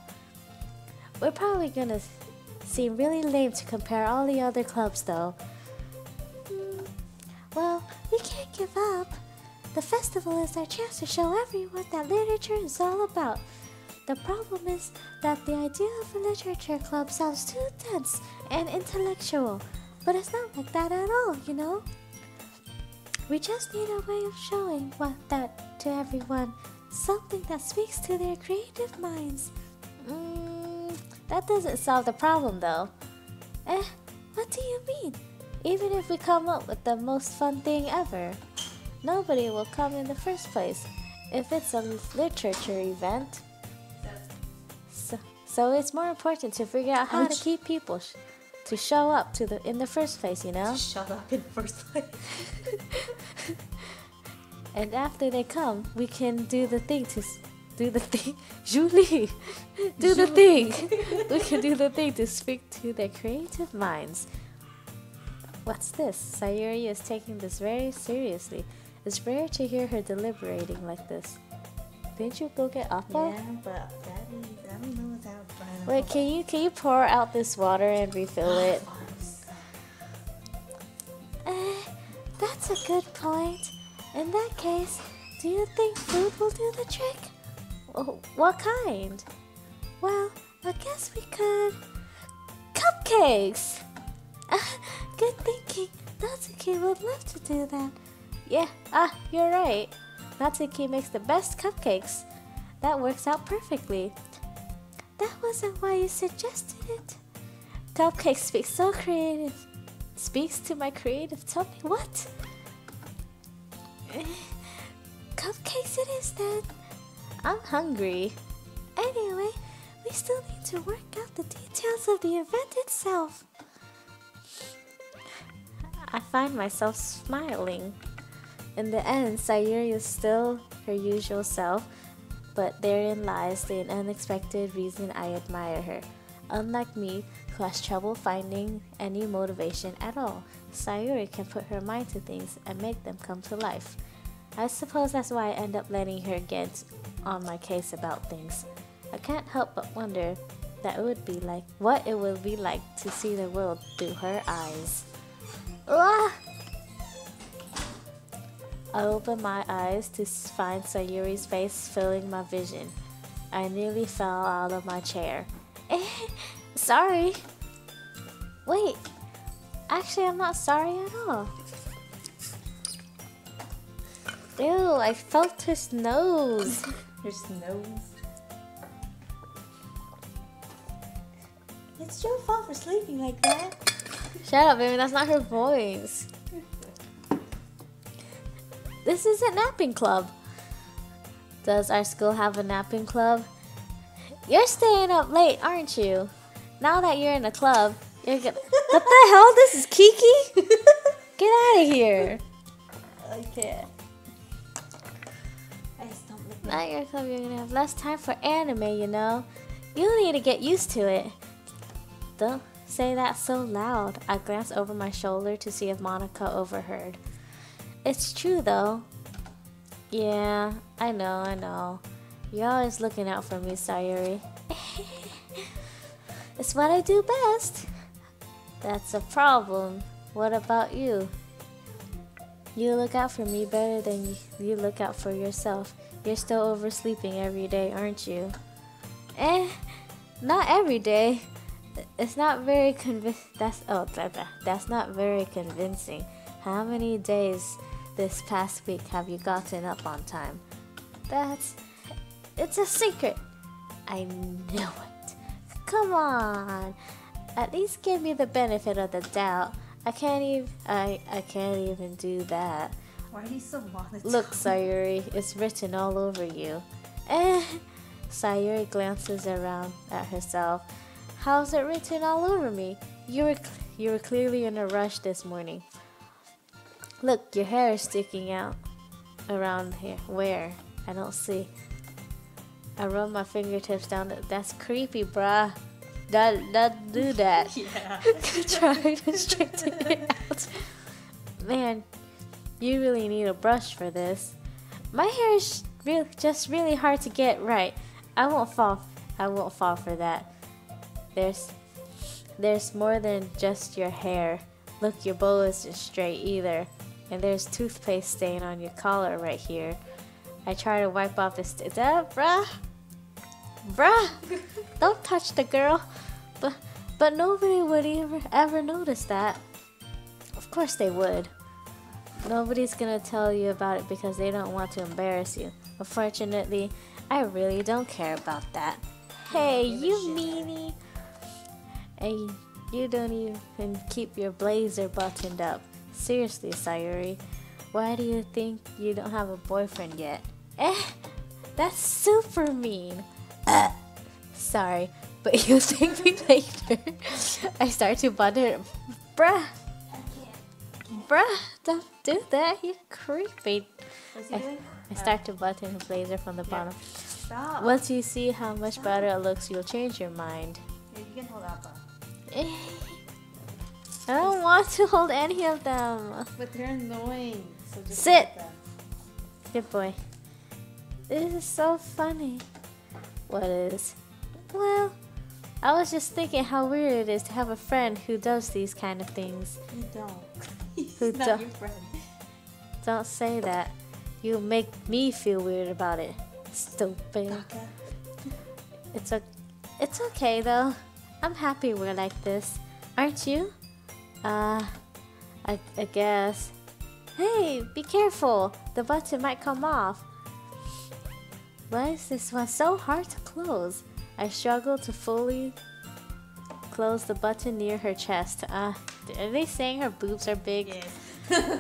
[SPEAKER 1] We're probably gonna seem really lame to compare all the other clubs though. Well, we can't give up. The festival is our chance to show everyone that literature is all about. The problem is that the idea of a literature club sounds too dense and intellectual, but it's not like that at all, you know? We just need a way of showing that to everyone, something that speaks to their creative minds. That doesn't solve the problem though. What do you mean? Even if we come up with the most fun thing ever, nobody will come in the first place if it's a literature event. So it's more important to figure out how to keep people to show up in the first place, you know?
[SPEAKER 2] Shut up in the first place.
[SPEAKER 1] And after they come, we can do the thing. Julie, do the thing. We can do the thing to speak to their creative minds. What's this? Sayuri is taking this very seriously. It's rare to hear her deliberating like this. Didn't you go get apple?
[SPEAKER 2] Yeah, but I don't know what's out front.
[SPEAKER 1] Wait, can you pour out this water and refill it? That's a good point. In that case, do you think food will do the trick? What kind? Well, I guess we could... Cupcakes! Good thinking. Natsuki would love to do that. Yeah, you're right. Natsuki makes the best cupcakes. That works out perfectly. That wasn't why you suggested it. Cupcakes speaks so creative. Speaks to my creative tummy. What? Cupcakes it is then. I'm hungry. Anyway, we still need to work out the details of the event itself. I find myself smiling. In the end, Sayuri is still her usual self, but therein lies the unexpected reason I admire her. Unlike me, who has trouble finding any motivation at all, Sayuri can put her mind to things and make them come to life. I suppose that's why I end up letting her get on my case about things. I can't help but wonder what it would be like to see the world through her eyes. Ah! I opened my eyes to find Sayuri's face filling my vision. I nearly fell out of my chair. Sorry. Wait, actually I'm not sorry at all. Ew, I felt his nose.
[SPEAKER 2] His nose. It's your fault for sleeping like that.
[SPEAKER 1] Shut up, baby, that's not her voice. This is a napping club. Does our school have a napping club? You're staying up late, aren't you? Now that you're in a club, you're gonna... What the hell? This is Kiki? Get out of here.
[SPEAKER 2] Okay. I stopped looking.
[SPEAKER 1] Now you're in a club, you're gonna have less time for anime, you know? You need to get used to it. Don't say that so loud. I glanced over my shoulder to see if Monika overheard. It's true though. Yeah, I know. You're always looking out for me, Sayuri. It's what I do best. That's a problem. What about you? You look out for me better than you look out for yourself. You're still oversleeping every day, aren't you? Not every day. It's not very that's not very convincing. How many days this past week have you gotten up on time? It's a secret. I knew it. Come on. At least give me the benefit of the doubt. I can't even do that.
[SPEAKER 2] Why are you so monotone?
[SPEAKER 1] Look, Sayuri, it's written all over you. Eh. Sayuri glances around at herself. How's it written all over me? You were clearly in a rush this morning. Look, your hair is sticking out around here. Where? I don't see. I rub my fingertips down. That's creepy, bruh. Don't do that.
[SPEAKER 2] Yeah.
[SPEAKER 1] Try to straighten it out. Man, you really need a brush for this. My hair is just really hard to get right. I won't fall for that. There's more than just your hair. Look, your bow isn't straight either. And there's toothpaste stain on your collar right here. I try to wipe off this. Bruh! Don't touch the girl. But nobody would ever notice that. Of course they would. Nobody's gonna tell you about it because they don't want to embarrass you. Unfortunately, I really don't care about that. Hey, you meanie! And you don't even keep your blazer buttoned up. Seriously, Sayuri, why do you think you don't have a boyfriend yet? That's super mean. Sorry, but you'll thank me later. I start to button. Bruh, don't do that. You're creepy.
[SPEAKER 2] What's he doing?
[SPEAKER 1] I start to button her blazer from the bottom.
[SPEAKER 2] Stop.
[SPEAKER 1] Once you see how much better it looks, you'll change your mind.
[SPEAKER 2] Yeah, you can hold up.
[SPEAKER 1] I don't want to hold any of them.
[SPEAKER 2] But they're annoying. So just
[SPEAKER 1] Sit.
[SPEAKER 2] hold them.
[SPEAKER 1] Good boy. This is so funny. What is? Well, I was just thinking how weird it is to have a friend who does these kind of things.
[SPEAKER 2] You don't. He's
[SPEAKER 1] Who
[SPEAKER 2] not
[SPEAKER 1] don't?
[SPEAKER 2] your friend.
[SPEAKER 1] Don't say that. You make me feel weird about it. Stupid.
[SPEAKER 2] Okay.
[SPEAKER 1] It's okay though. I'm happy we're like this. Aren't you? I guess. Hey, be careful. The button might come off. Why is this one so hard to close? I struggle to fully close the button near her chest. Are they saying her boobs are big?
[SPEAKER 2] Yes.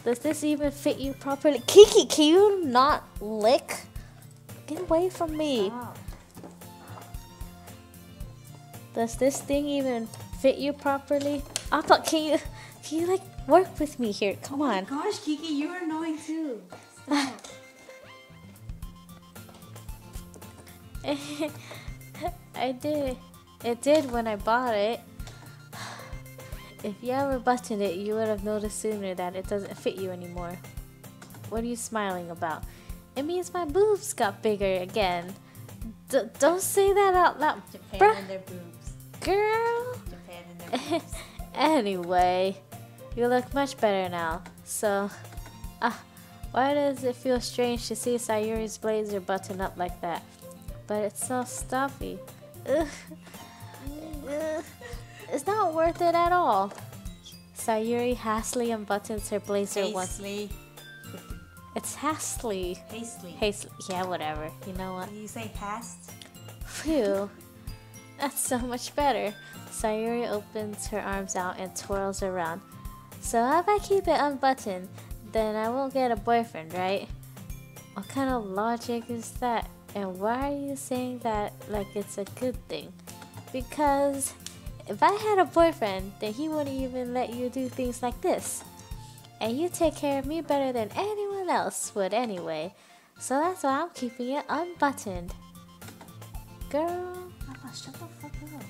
[SPEAKER 1] Does this even fit you properly? Kiki, can you not lick? Get away from me.
[SPEAKER 2] Stop.
[SPEAKER 1] Does this thing even fit you properly? Appa, can you like work with me here? Come on.
[SPEAKER 2] Gosh, Kiki, you're annoying too. Stop.
[SPEAKER 1] I did. It did when I bought it. If you ever buttoned it, you would have noticed sooner that it doesn't fit you anymore. What are you smiling about? It means my boobs got bigger again. Don't say that out loud.
[SPEAKER 2] Japan
[SPEAKER 1] Bruh.
[SPEAKER 2] and their boobs.
[SPEAKER 1] Girl.
[SPEAKER 2] Japan and their boobs.
[SPEAKER 1] Anyway, you look much better now. So, why does it feel strange to see Sayuri's blazer button up like that? But it's so stuffy. Ugh. Ugh. It's not worth it at all. Sayuri hastily unbuttons her blazer once.
[SPEAKER 2] Hastily.
[SPEAKER 1] It's hastily.
[SPEAKER 2] Hastily.
[SPEAKER 1] Hastily. Yeah, whatever. You know what?
[SPEAKER 2] You say hast?
[SPEAKER 1] Phew. That's so much better. Sayuri opens her arms out and twirls around. So if I keep it unbuttoned, then I won't get a boyfriend, right? What kind of logic is that? And why are you saying that like it's a good thing? Because if I had a boyfriend, then he wouldn't even let you do things like this. And you take care of me better than anyone else would anyway. So that's why I'm keeping it unbuttoned. Girl,
[SPEAKER 2] Papa, shut the fuck up.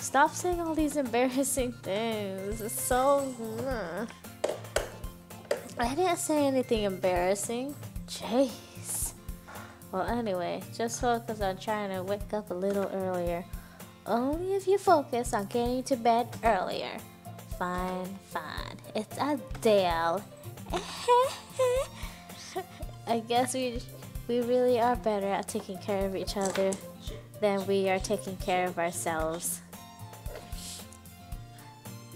[SPEAKER 1] stop saying all these embarrassing things. It's so... I didn't say anything embarrassing. Jeez. Well, anyway, just focus on trying to wake up a little earlier. Only if you focus on getting to bed earlier. Fine. It's Adele. I guess we really are better at taking care of each other than we are taking care of ourselves.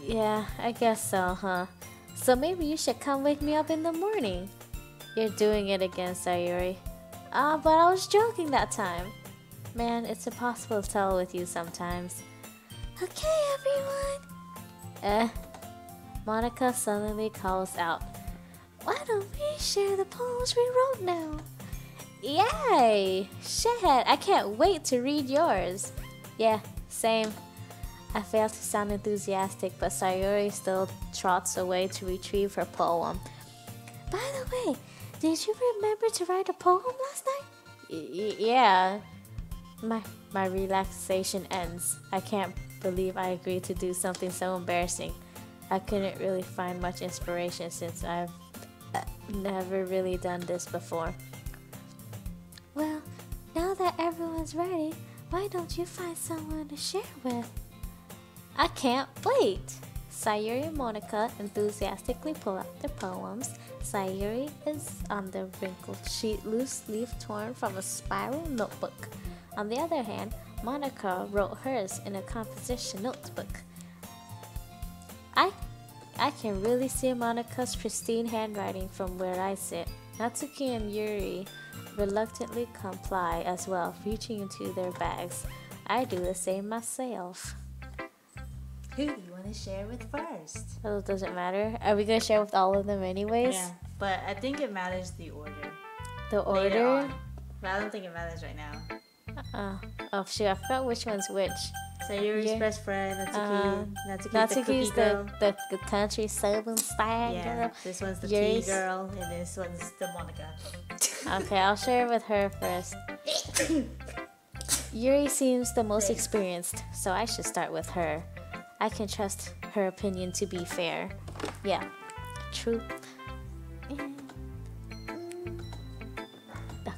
[SPEAKER 1] Yeah, I guess so, huh? So maybe you should come wake me up in the morning. You're doing it again, Sayuri. But I was joking that time. Man, it's impossible to tell with you sometimes. Okay, everyone. Monica suddenly calls out, "Why don't we share the poems we wrote now?" Yay! Shit, I can't wait to read yours. Yeah, same. I fail to sound enthusiastic, but Sayuri still trots away to retrieve her poem. By the way, did you remember to write a poem last night? Yeah. My relaxation ends. I can't believe I agreed to do something so embarrassing. I couldn't really find much inspiration since I've never really done this before. Well, now that everyone's ready, why don't you find someone to share with? I can't wait! Sayuri and Monica enthusiastically pull out their poems. Sayuri is on the wrinkled sheet, loose leaf torn from a spiral notebook. On the other hand, Monica wrote hers in a composition notebook. I can really see Monica's pristine handwriting from where I sit. Natsuki and Yuri reluctantly comply as well, reaching into their bags. I do the same myself.
[SPEAKER 2] Who do you want to share with first?
[SPEAKER 1] Oh, it doesn't matter. Are we gonna share with all of them anyways?
[SPEAKER 2] Yeah, but I think it matters the order.
[SPEAKER 1] The
[SPEAKER 2] Later
[SPEAKER 1] order?
[SPEAKER 2] on. But I don't think it matters right now.
[SPEAKER 1] Oh shoot, I forgot which one's which.
[SPEAKER 2] So Yuri's best friend, Natsuki.
[SPEAKER 1] Natsuki's
[SPEAKER 2] the cookie girl.
[SPEAKER 1] the country southern style
[SPEAKER 2] Yeah,
[SPEAKER 1] girl.
[SPEAKER 2] this one's the
[SPEAKER 1] Yuri's-
[SPEAKER 2] tea girl, and this one's the Monica.
[SPEAKER 1] Okay, I'll share with her first. Yuri seems the most experienced, so I should start with her. I can trust her opinion to be fair. Yeah, true. Oh,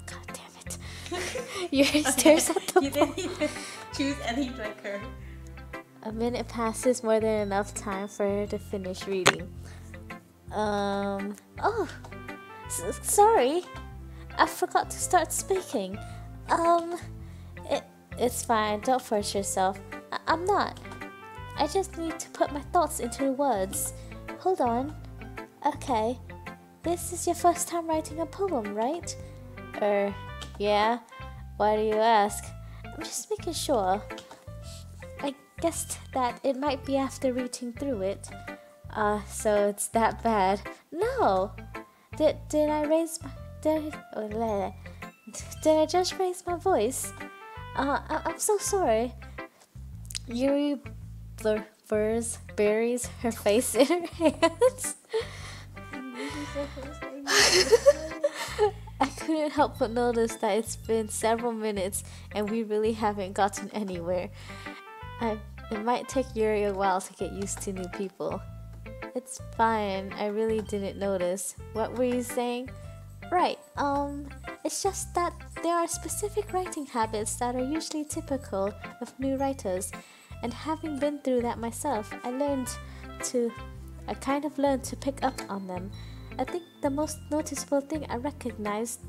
[SPEAKER 1] god damn it. Yuri stares at the
[SPEAKER 2] You didn't even choose any like her.
[SPEAKER 1] A minute passes, more than enough time for her to finish reading. Sorry. I forgot to start speaking. It's fine. Don't force yourself. I'm not. I just need to put my thoughts into words. Hold on. Okay. This is your first time writing a poem, right? Yeah. Why do you ask? I'm just making sure. I guessed that it might be after reading through it. So it's that bad. No! Did I raise my... Did I just raise my voice? I'm so sorry. Yuri buries her face in her hands. I couldn't help but notice that it's been several minutes and we really haven't gotten anywhere. It might take Yuri a while to get used to new people. It's fine, I really didn't notice. What were you saying? Right, it's just that there are specific writing habits that are usually typical of new writers, and having been through that myself, I kind of learned to pick up on them. I think the most noticeable thing I recognized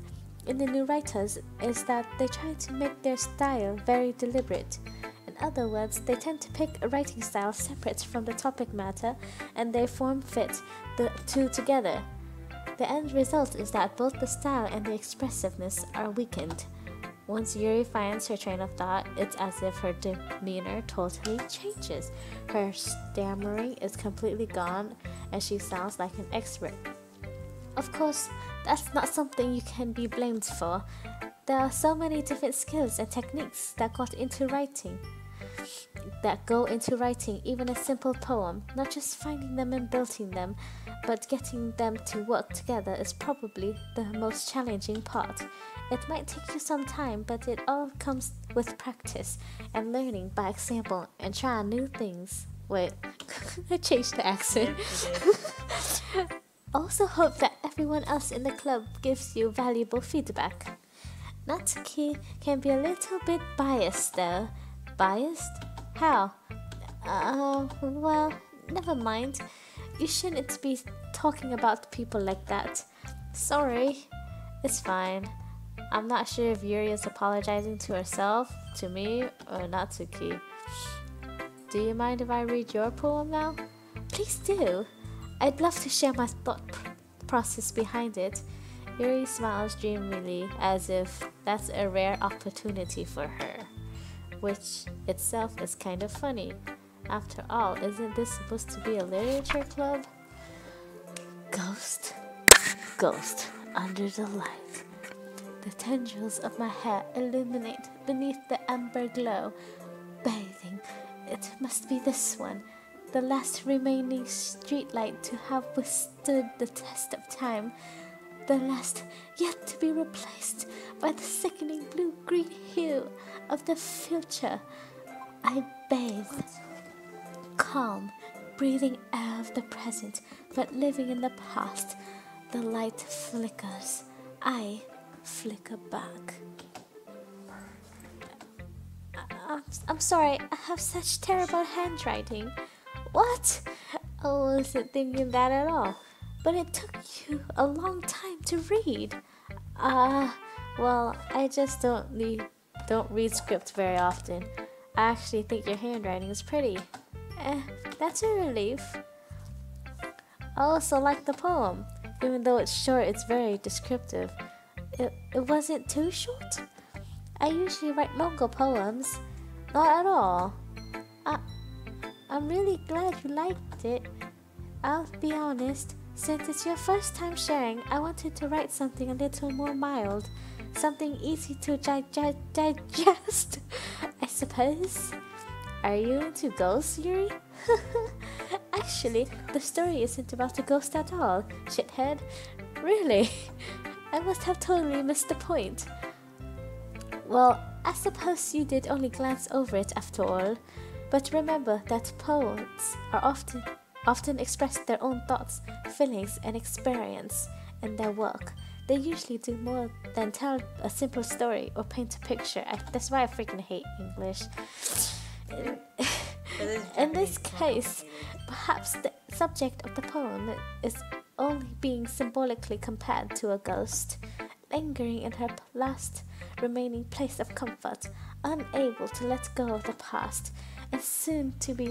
[SPEAKER 1] in the new writers is that they try to make their style very deliberate. In other words, they tend to pick a writing style separate from the topic matter, and they form fit the two together. The end result is that both the style and the expressiveness are weakened. Once Yuri finds her train of thought, it's as if her demeanor totally changes. Her stammering is completely gone, and she sounds like an expert. Of course, that's not something you can be blamed for. There are so many different skills and techniques that go into writing even a simple poem. Not just finding them and building them, but getting them to work together is probably the most challenging part. It might take you some time, but it all comes with practice and learning by example and trying new things. Wait, I changed the accent. Also hope that everyone else in the club gives you valuable feedback. Natsuki can be a little bit biased though. Biased? How? Well, never mind. You shouldn't be talking about people like that. Sorry. It's fine. I'm not sure if Yuri is apologizing to herself, to me, or Natsuki. Do you mind if I read your poem now? Please do. I'd love to share my thought process behind it. Yuri smiles dreamily as if that's a rare opportunity for her, which itself is kind of funny. After all, isn't this supposed to be a literature club? Ghost, ghost, under the light. The tendrils of my hair illuminate beneath the amber glow. Bathing, it must be this one, the last remaining streetlight to have withstood the test of time, the last yet to be replaced by the sickening blue-green hue of the future. I bathe, calm, breathing air of the present, but living in the past. The light flickers. I flicker back. I'm sorry, I have such terrible handwriting. What? I wasn't thinking that at all. But it took you a long time to read. Well, I just don't read scripts very often. I actually think your handwriting is pretty. That's a relief. I also like the poem. Even though it's short, it's very descriptive. It wasn't too short. I usually write longer poems. Not at all. I'm really glad you liked it. I'll be honest, since it's your first time sharing, I wanted to write something a little more mild. Something easy to digest, I suppose. Are you into ghosts, Yuri? Actually, the story isn't about a ghost at all, shithead. Really? I must have totally missed the point. Well, I suppose you did only glance over it after all. But remember that poets are often express their own thoughts, feelings, and experience in their work. They usually do more than tell a simple story or paint a picture. That's why I freaking hate English. In this case, perhaps the subject of the poem is only being symbolically compared to a ghost, lingering in her last remaining place of comfort, unable to let go of the past, and soon to be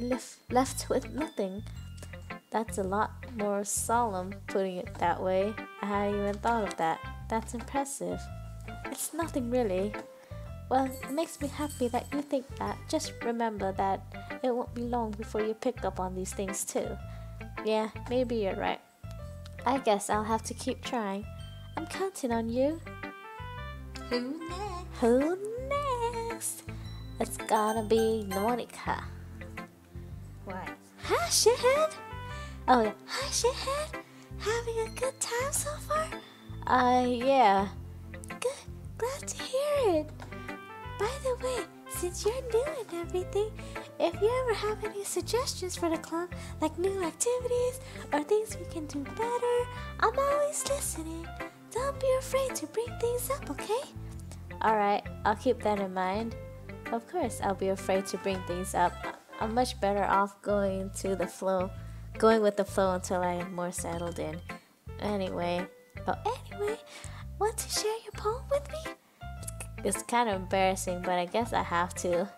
[SPEAKER 1] left with nothing. That's a lot more solemn, putting it that way. I hadn't even thought of that. That's impressive. It's nothing really. Well, it makes me happy that you think that. Just remember that it won't be long before you pick up on these things too. Yeah, maybe you're right. I guess I'll have to keep trying. I'm counting on you.
[SPEAKER 2] Who next?
[SPEAKER 1] Who next? It's gonna be Monica.
[SPEAKER 2] What?
[SPEAKER 1] Hi, shithead. Oh yeah, hi, shithead. Having a good time so far? Yeah. Good. Glad to hear it. By the way, since you're new and everything, if you ever have any suggestions for the club, like new activities or things we can do better, I'm always listening. Don't be afraid to bring things up, okay? Alright, I'll keep that in mind. Of course, I'll be afraid to bring things up. I'm much better off going with the flow until I am more settled in. Anyway, want to share your poem with me? It's kind of embarrassing, but I guess I have to.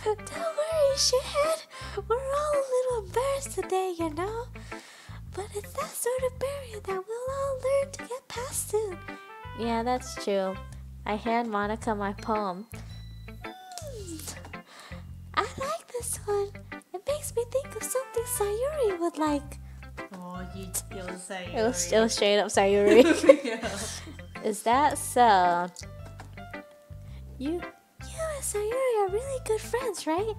[SPEAKER 1] Don't worry, shithead. We're all a little embarrassed today, you know? But it's that sort of barrier that we'll all learn to get past soon. Yeah, that's true. I hand Monica my poem. I like this one. It makes me think of something Sayuri would like.
[SPEAKER 2] Oh, it was Sayuri.
[SPEAKER 1] It was straight up Sayuri.
[SPEAKER 2] Yeah.
[SPEAKER 1] Is that so? You and Sayuri are really good friends, right?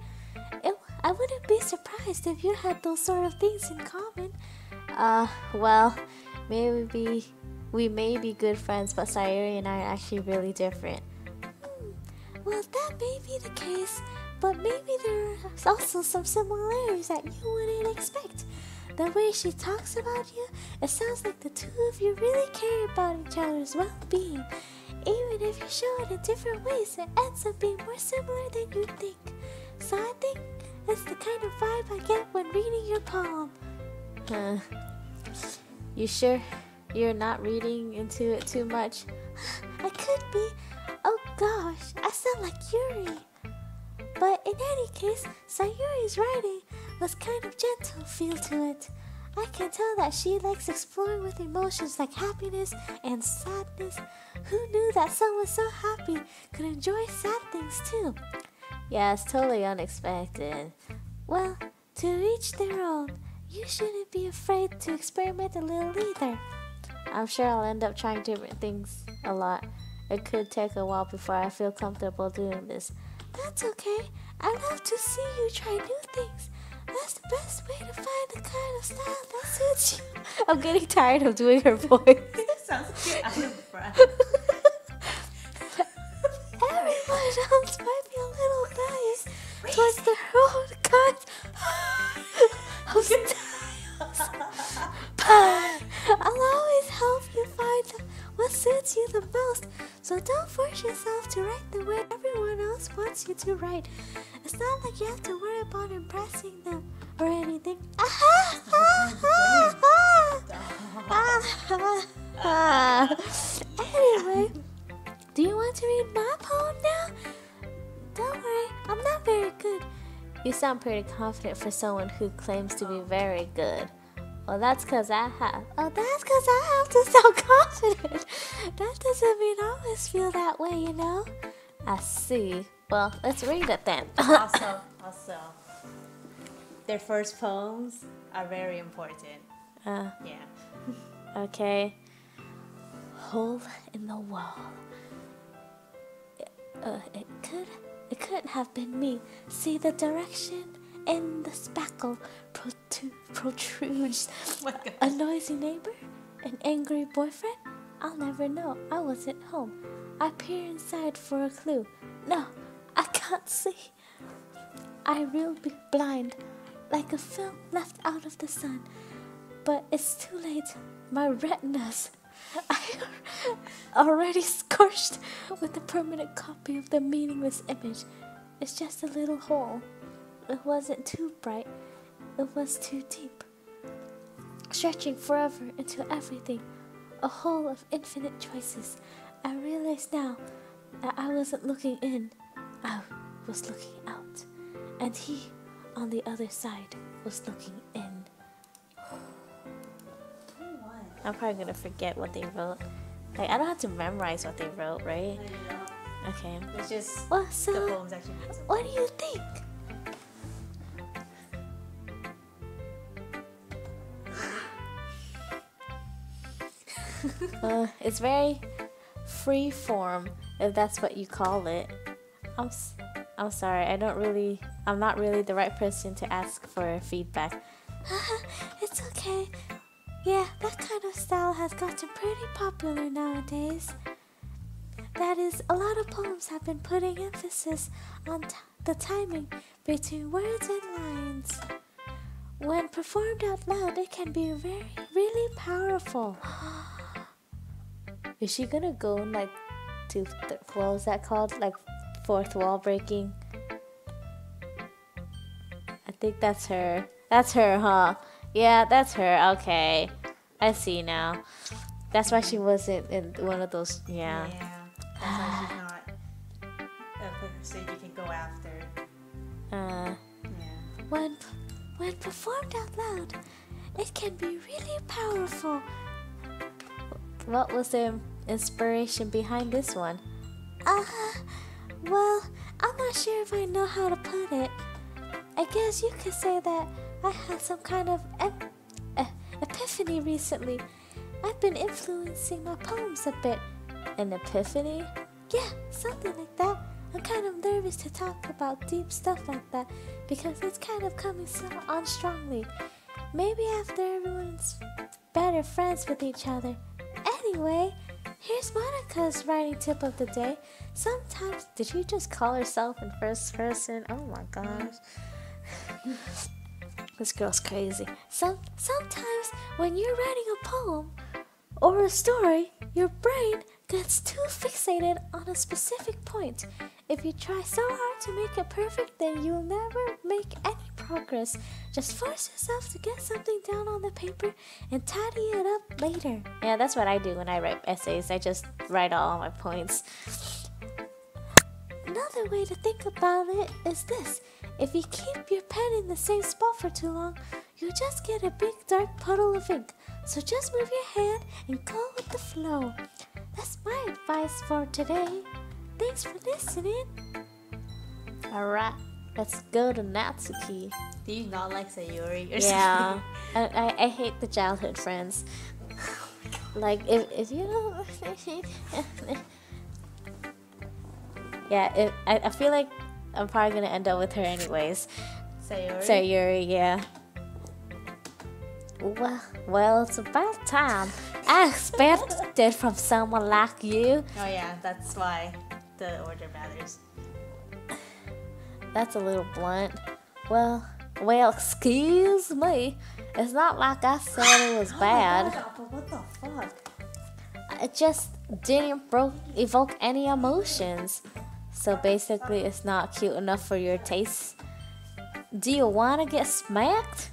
[SPEAKER 1] I wouldn't be surprised if you had those sort of things in common. Well, maybe we may be good friends, but Sayuri and I are actually really different. Well, that may be the case, but maybe there's also some similarities that you wouldn't expect. The way she talks about you, it sounds like the two of you really care about each other's well-being. Even if you show it in different ways, it ends up being more similar than you think. So I think it's the kind of vibe I get when reading your poem. You sure you're not reading into it too much? I could be. Oh gosh, I sound like Yuri. But in any case, Sayuri's writing was kind of gentle feel to it. I can tell that she likes exploring with emotions like happiness and sadness. Who knew that someone so happy could enjoy sad things too? Yeah, it's totally unexpected. Well, to each their own. You shouldn't be afraid to experiment a little either. I'm sure I'll end up trying different things a lot. It could take a while before I feel comfortable doing this. That's okay. I love to see you try new things. That's the best way to find the kind of style that suits you. I'm getting tired of doing her voice.
[SPEAKER 2] It sounds like you're out of breath.
[SPEAKER 1] Everyone else might be a little biased towards their own kind of styles. But I'll always help you find what suits you the most. So don't force yourself to write the way everyone else wants you to write. It's not like you have to worry about impressing them or anything. Anyway, do you want to read my poem now? Don't worry, I'm not very good. You sound pretty confident for someone who claims to be very good. Well, that's because I have. Oh, that's because I have to sound confident. That doesn't mean I always feel that way, you know? I see. Well, let's read it then.
[SPEAKER 2] Also, their first poems are very important. Yeah.
[SPEAKER 1] Okay. Hole in the wall. It couldn't have been me. See the direction in the spackle protrudes.
[SPEAKER 2] Oh my God.
[SPEAKER 1] A noisy neighbor? An angry boyfriend? I'll never know. I wasn't home. I peer inside for a clue. No, I can't see. I will be blind, like a film left out of the sun. But it's too late. My retinas are already scorched with a permanent copy of the meaningless image. It's just a little hole. It wasn't too bright. It was too deep. Stretching forever into everything. A hole of infinite choices. I realize now that I wasn't looking in. I was looking out. And he, on the other side, was looking in. I'm probably gonna forget what they wrote. Like, I don't have to memorize what they wrote, right?
[SPEAKER 2] No, you don't.
[SPEAKER 1] Okay.
[SPEAKER 2] It's just
[SPEAKER 1] Well,
[SPEAKER 2] the
[SPEAKER 1] so,
[SPEAKER 2] poems actually mean something.
[SPEAKER 1] what do you think? It's very free form, if that's what you call it. I'm sorry, I'm not really the right person to ask for feedback. It's okay. Yeah, that kind of style has gotten pretty popular nowadays. That is, a lot of poems have been putting emphasis on the timing between words and lines. When performed out loud, it can be really powerful. Is she gonna go like to what was that called? Like fourth wall breaking? I think that's her. That's her, huh? Yeah, that's her. Okay, I see now. That's why she wasn't in one of those. Yeah.
[SPEAKER 2] That's why she's not a person you can go after. Yeah.
[SPEAKER 1] When performed out loud, it can be really powerful. What was the inspiration behind this one? Well, I'm not sure if I know how to put it. I guess you could say that I had some kind of epiphany recently. I've been influencing my poems a bit. An epiphany? Yeah, something like that. I'm kind of nervous to talk about deep stuff like that because it's kind of coming so on strongly. Maybe after everyone's better friends with each other. Anyway, here's Monica's writing tip of the day. Sometimes, did she just call herself in first person? Oh my gosh. This girl's crazy. Sometimes when you're writing a poem or a story, your brain gets too fixated on a specific point. If you try so hard to make it perfect, then you'll never make any progress. Just force yourself to get something down on the paper and tidy it up later. Yeah, that's what I do when I write essays. I just write all my points. Another way to think about it is this. If you keep your pen in the same spot for too long, you'll just get a big dark puddle of ink. So just move your hand and go with the flow. That's my advice for today. Thanks for listening. Alright, let's go to Natsuki.
[SPEAKER 2] Do you not like Sayuri or
[SPEAKER 1] Yeah,
[SPEAKER 2] something?
[SPEAKER 1] I hate the childhood friends. Like, if you don't... yeah, I feel like I'm probably gonna end up with her anyways.
[SPEAKER 2] Sayuri?
[SPEAKER 1] Sayuri, yeah. Well, it's about time. I expected from someone like you.
[SPEAKER 2] Oh yeah, that's why the order matters.
[SPEAKER 1] That's a little blunt. Well, excuse me. It's not like I said it was bad.
[SPEAKER 2] But what the fuck?
[SPEAKER 1] It just didn't evoke any emotions. So basically, it's not cute enough for your taste. Do you want to get smacked?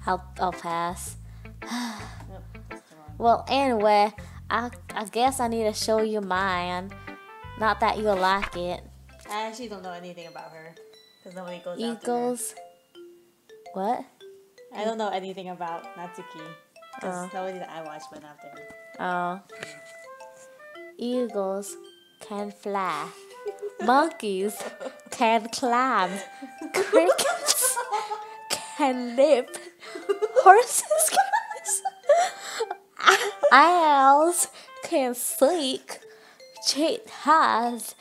[SPEAKER 1] I'll pass.
[SPEAKER 2] Nope, that's the wrong.
[SPEAKER 1] Well, anyway, I guess I need to show you mine. Not that you'll like it.
[SPEAKER 2] I actually don't know anything about her. Because nobody goes after her.
[SPEAKER 1] Eagles. What?
[SPEAKER 2] I don't know anything about Natsuki. Because nobody that I watched went after her.
[SPEAKER 1] Oh. Eagles can fly. Monkeys can climb. Crickets can leap. Horses can owls can seek. Cheetahs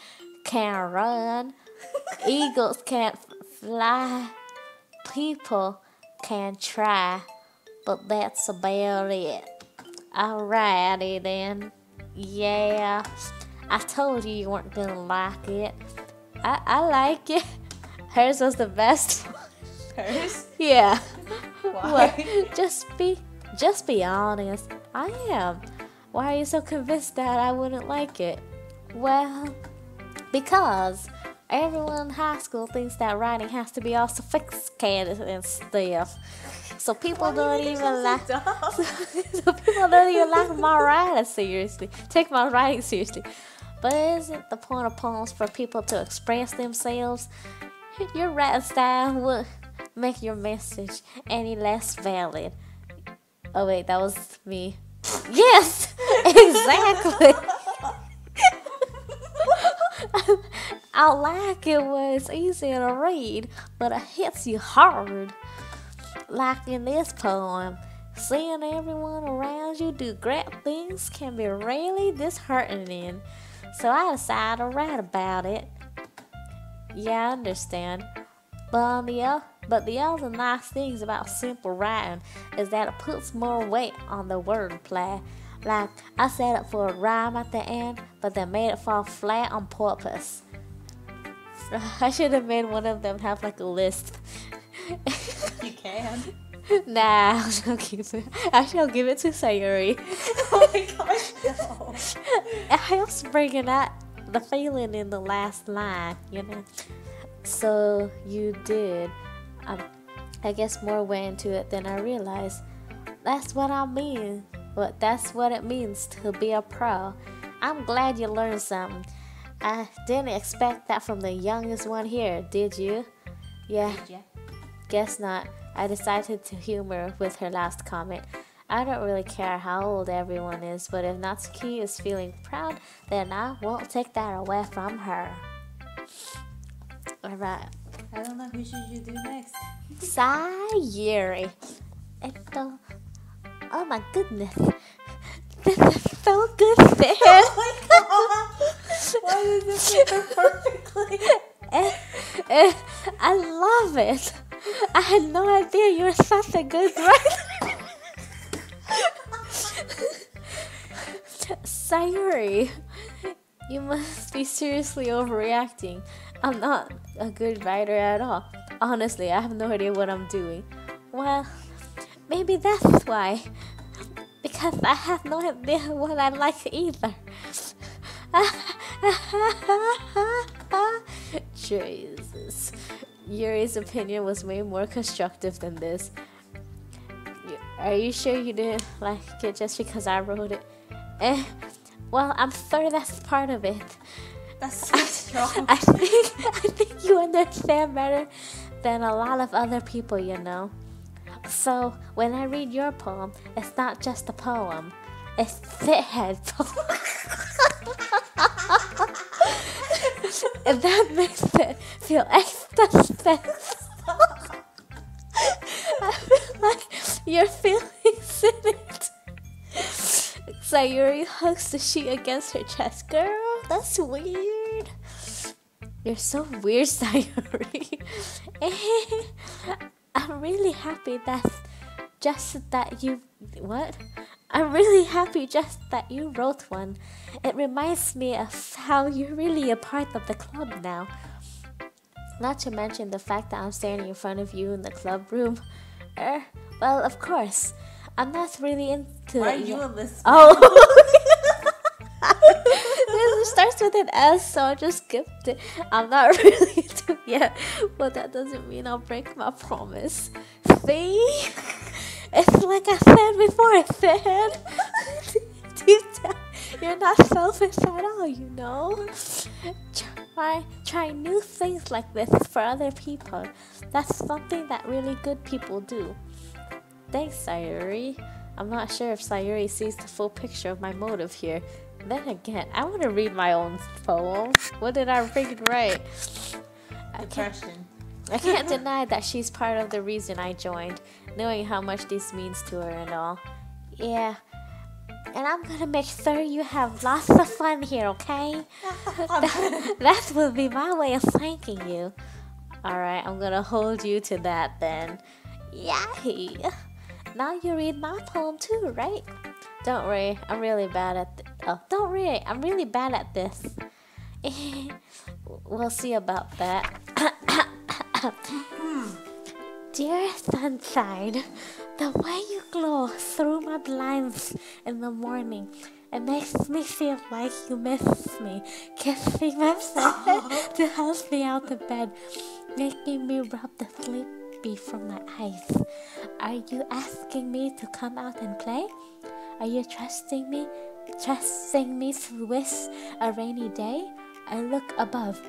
[SPEAKER 1] can run. Eagles can't fly. People can try. But that's about it. Alrighty then. Yeah. I told you weren't gonna like it. I like it. Hers was the best.
[SPEAKER 2] Hers?
[SPEAKER 1] Yeah.
[SPEAKER 2] Why?
[SPEAKER 1] Well, just be honest. I am. Why are you so convinced that I wouldn't like it? Well, because everyone in high school thinks that writing has to be all sophisticated and stuff. So people don't even like. So people don't even like my writing seriously. Take my writing seriously. But isn't the point of poems for people to express themselves? Your writing style would make your message any less valid. Oh wait, that was me. Yes, exactly. I like it when it's easy to read, but it hits you hard. Like in this poem, seeing everyone around you do great things can be really disheartening. So I decided to write about it. Yeah, I understand. But the other nice things about simple writing is that it puts more weight on the wordplay. Like, I set it for a rhyme at the end, but then made it fall flat on purpose. I should have made one of them have like a lisp.
[SPEAKER 2] You can.
[SPEAKER 1] Nah, I shall keep it. I shall give it to Sayuri.
[SPEAKER 2] Oh my gosh, no.
[SPEAKER 1] It helps bringing out the feeling in the last line, you know. So you did. I guess more went into it than I realized. That's what I mean. But that's what it means to be a pro. I'm glad you learned something. I didn't expect that from the youngest one here, did you? Yeah,
[SPEAKER 2] Did ya?
[SPEAKER 1] guess not. I decided to humor with her last comment. I don't really care how old everyone is, but if Natsuki is feeling proud, then I won't take that away from her. Alright.
[SPEAKER 2] I don't know who should you do next.
[SPEAKER 1] Sayuri. Oh my goodness. This is so good there.
[SPEAKER 2] Oh my god! Why does this fit her perfectly?
[SPEAKER 1] I love it. I had no idea you were such a good writer. Sayuri, you must be seriously overreacting. I'm not a good writer at all. Honestly, I have no idea what I'm doing. Well, maybe that's why. Because I have no idea what I like either. Jesus. Yuri's opinion was way more constructive than this. Are you sure you didn't like it just because I wrote it? Well, I'm sure that's part of it.
[SPEAKER 2] That's so strong.
[SPEAKER 1] I think you understand better than a lot of other people, you know. So when I read your poem, it's not just a poem. It's thithead poem. And that makes it feel extra special. I feel like your feelings in it. Sayuri hugs the sheet against her chest. Girl, that's weird. You're so weird, Sayuri. I'm really happy that you... What? I'm really happy just that you wrote one. It reminds me of how you're really a part of the club now. Not to mention the fact that I'm standing in front of you in the club room. Well, of course. I'm not really into
[SPEAKER 2] Why are
[SPEAKER 1] it
[SPEAKER 2] you
[SPEAKER 1] yet.
[SPEAKER 2] on this?
[SPEAKER 1] Oh! It starts with an S, so I just skipped it. I'm not really into it yet, but that doesn't mean I'll break my promise. See? It's like I said before I said. You're not selfish at all, you know? Try new things like this for other people. That's something that really good people do. Thanks, Sayuri. I'm not sure if Sayuri sees the full picture of my motive here. Then again, I want to read my own poem. What did I freaking write?
[SPEAKER 2] Depression.
[SPEAKER 1] I can't deny that she's part of the reason I joined, knowing how much this means to her and all. Yeah. And I'm gonna make sure you have lots of fun here, okay? That will be my way of thanking you. Alright, I'm gonna hold you to that then. Yay! Now you read my poem too, right? Don't worry, I'm really bad at don't worry, I'm really bad at this. We'll see about that. Dear sunshine, the way you glow through my blinds in the morning, it makes me feel like you miss me, kissing my forehead to help me out of bed, making me rub the sleepy from my eyes. Are you asking me to come out and play? Are you trusting me to wish a rainy day? I look above.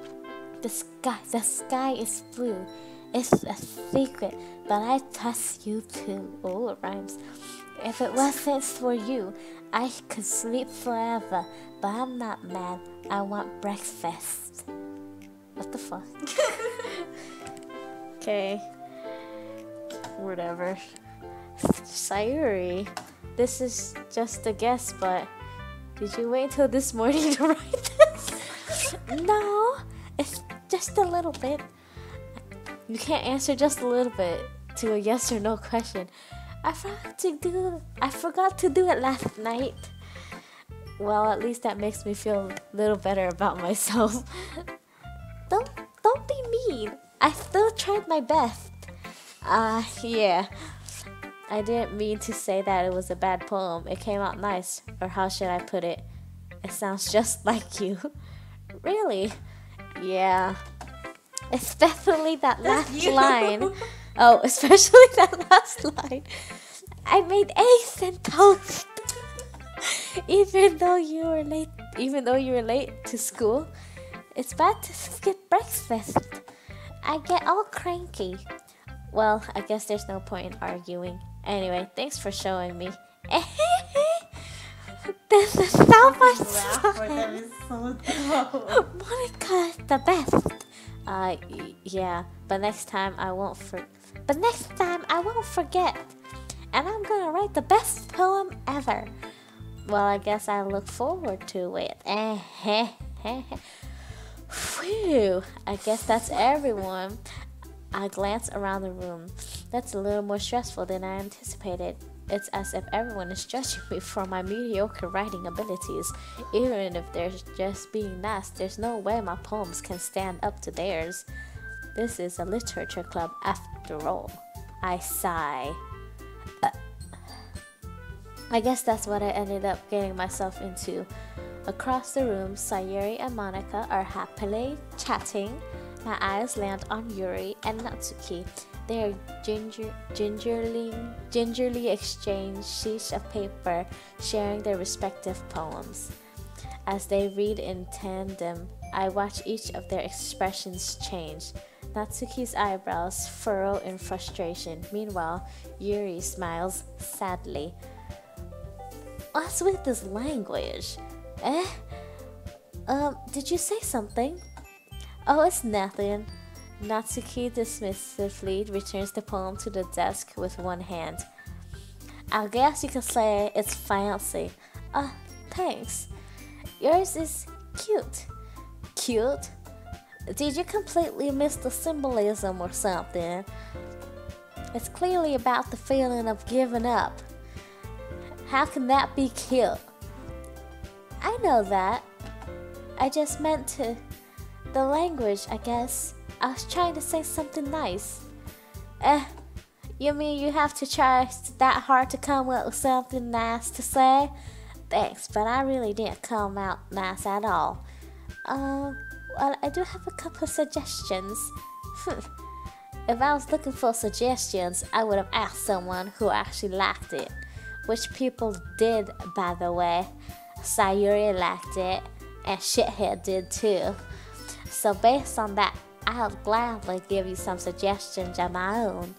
[SPEAKER 1] The sky is blue. It's a secret, but I trust you too. Oh, it rhymes. If it wasn't for you, I could sleep forever. But I'm not mad. I want breakfast. What the fuck? Okay. Whatever. Sayuri, this is just a guess, but did you wait till this morning to write this? No, it's just a little bit. You can't answer just a little bit to a yes or no question. I forgot to do it last night. Well, at least that makes me feel a little better about myself. Don't be mean. I still tried my best. Yeah. I didn't mean to say that it was a bad poem. It came out nice. Or how should I put it? It sounds just like you. Really? Yeah. Especially that last line. Oh, especially that last line. I made eggs and toast. Even though you were late to school, it's bad to skip breakfast. I get all cranky. Well, I guess there's no point in arguing. Anyway, thanks for showing me. This is so much fun. Monica is the best. Yeah, but next time I won't forget. And I'm gonna write the best poem ever. Well, I guess I look forward to it. Phew, I guess that's everyone. I glance around the room. That's a little more stressful than I anticipated. It's as if everyone is judging me for my mediocre writing abilities. Even if they're just being nice, there's no way my poems can stand up to theirs. This is a literature club after all. I sigh. I guess that's what I ended up getting myself into. Across the room, Sayuri and Monica are happily chatting. My eyes land on Yuri and Natsuki. They are gingerly exchange sheets of paper, sharing their respective poems. As they read in tandem, I watch each of their expressions change. Natsuki's eyebrows furrow in frustration. Meanwhile, Yuri smiles sadly. What's with this language? Did you say something? Oh, it's nothing. Natsuki dismissively returns the poem to the desk with one hand. I guess you could say it's fancy. Thanks. Yours is cute. Cute? Did you completely miss the symbolism or something? It's clearly about the feeling of giving up. How can that be cute? I know that. I just meant to... the language, I guess. I was trying to say something nice. You mean you have to try that hard to come up with something nice to say? Thanks, but I really didn't come out nice at all. Well, I do have a couple of suggestions. If I was looking for suggestions, I would have asked someone who actually liked it. Which people did, by the way. Sayuri liked it, and Shithead did too. So based on that, I'll gladly give you some suggestions of my own.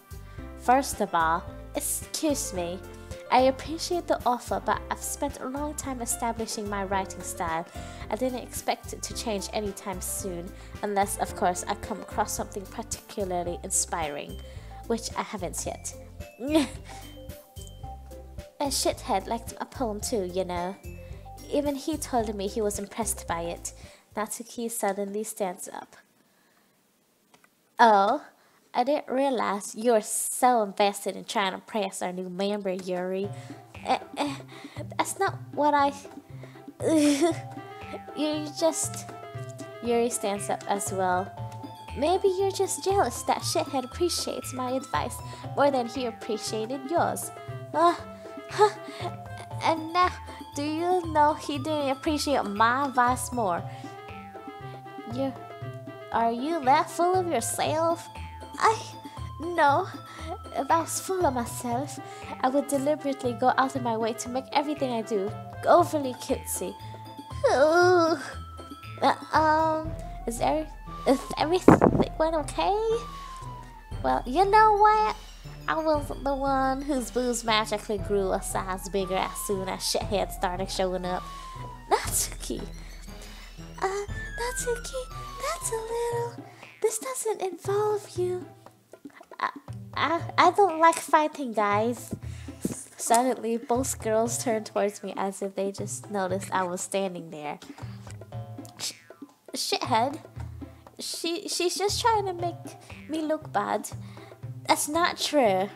[SPEAKER 1] First of all, excuse me. I appreciate the offer, but I've spent a long time establishing my writing style. I didn't expect it to change anytime soon, unless, of course, I come across something particularly inspiring, which I haven't yet. A Shithead liked a poem too, you know. Even he told me he was impressed by it. Natsuki suddenly stands up. Oh, I didn't realize you were so invested in trying to impress our new member, Yuri. That's not what I... Yuri stands up as well. Maybe you're just jealous that Shithead appreciates my advice more than he appreciated yours. And now, do you know he didn't appreciate my advice more? Are you that full of yourself? No. If I was full of myself, I would deliberately go out of my way to make everything I do overly cutesy. Is everything went okay? Well, you know what? I was the one whose boobs magically grew a size bigger as soon as Shithead started showing up. Natsuki. Natsuki, that's a little... This doesn't involve you. I don't like fighting, guys. Suddenly, both girls turned towards me as if they just noticed I was standing there. Shithead. She's just trying to make me look bad. That's not true.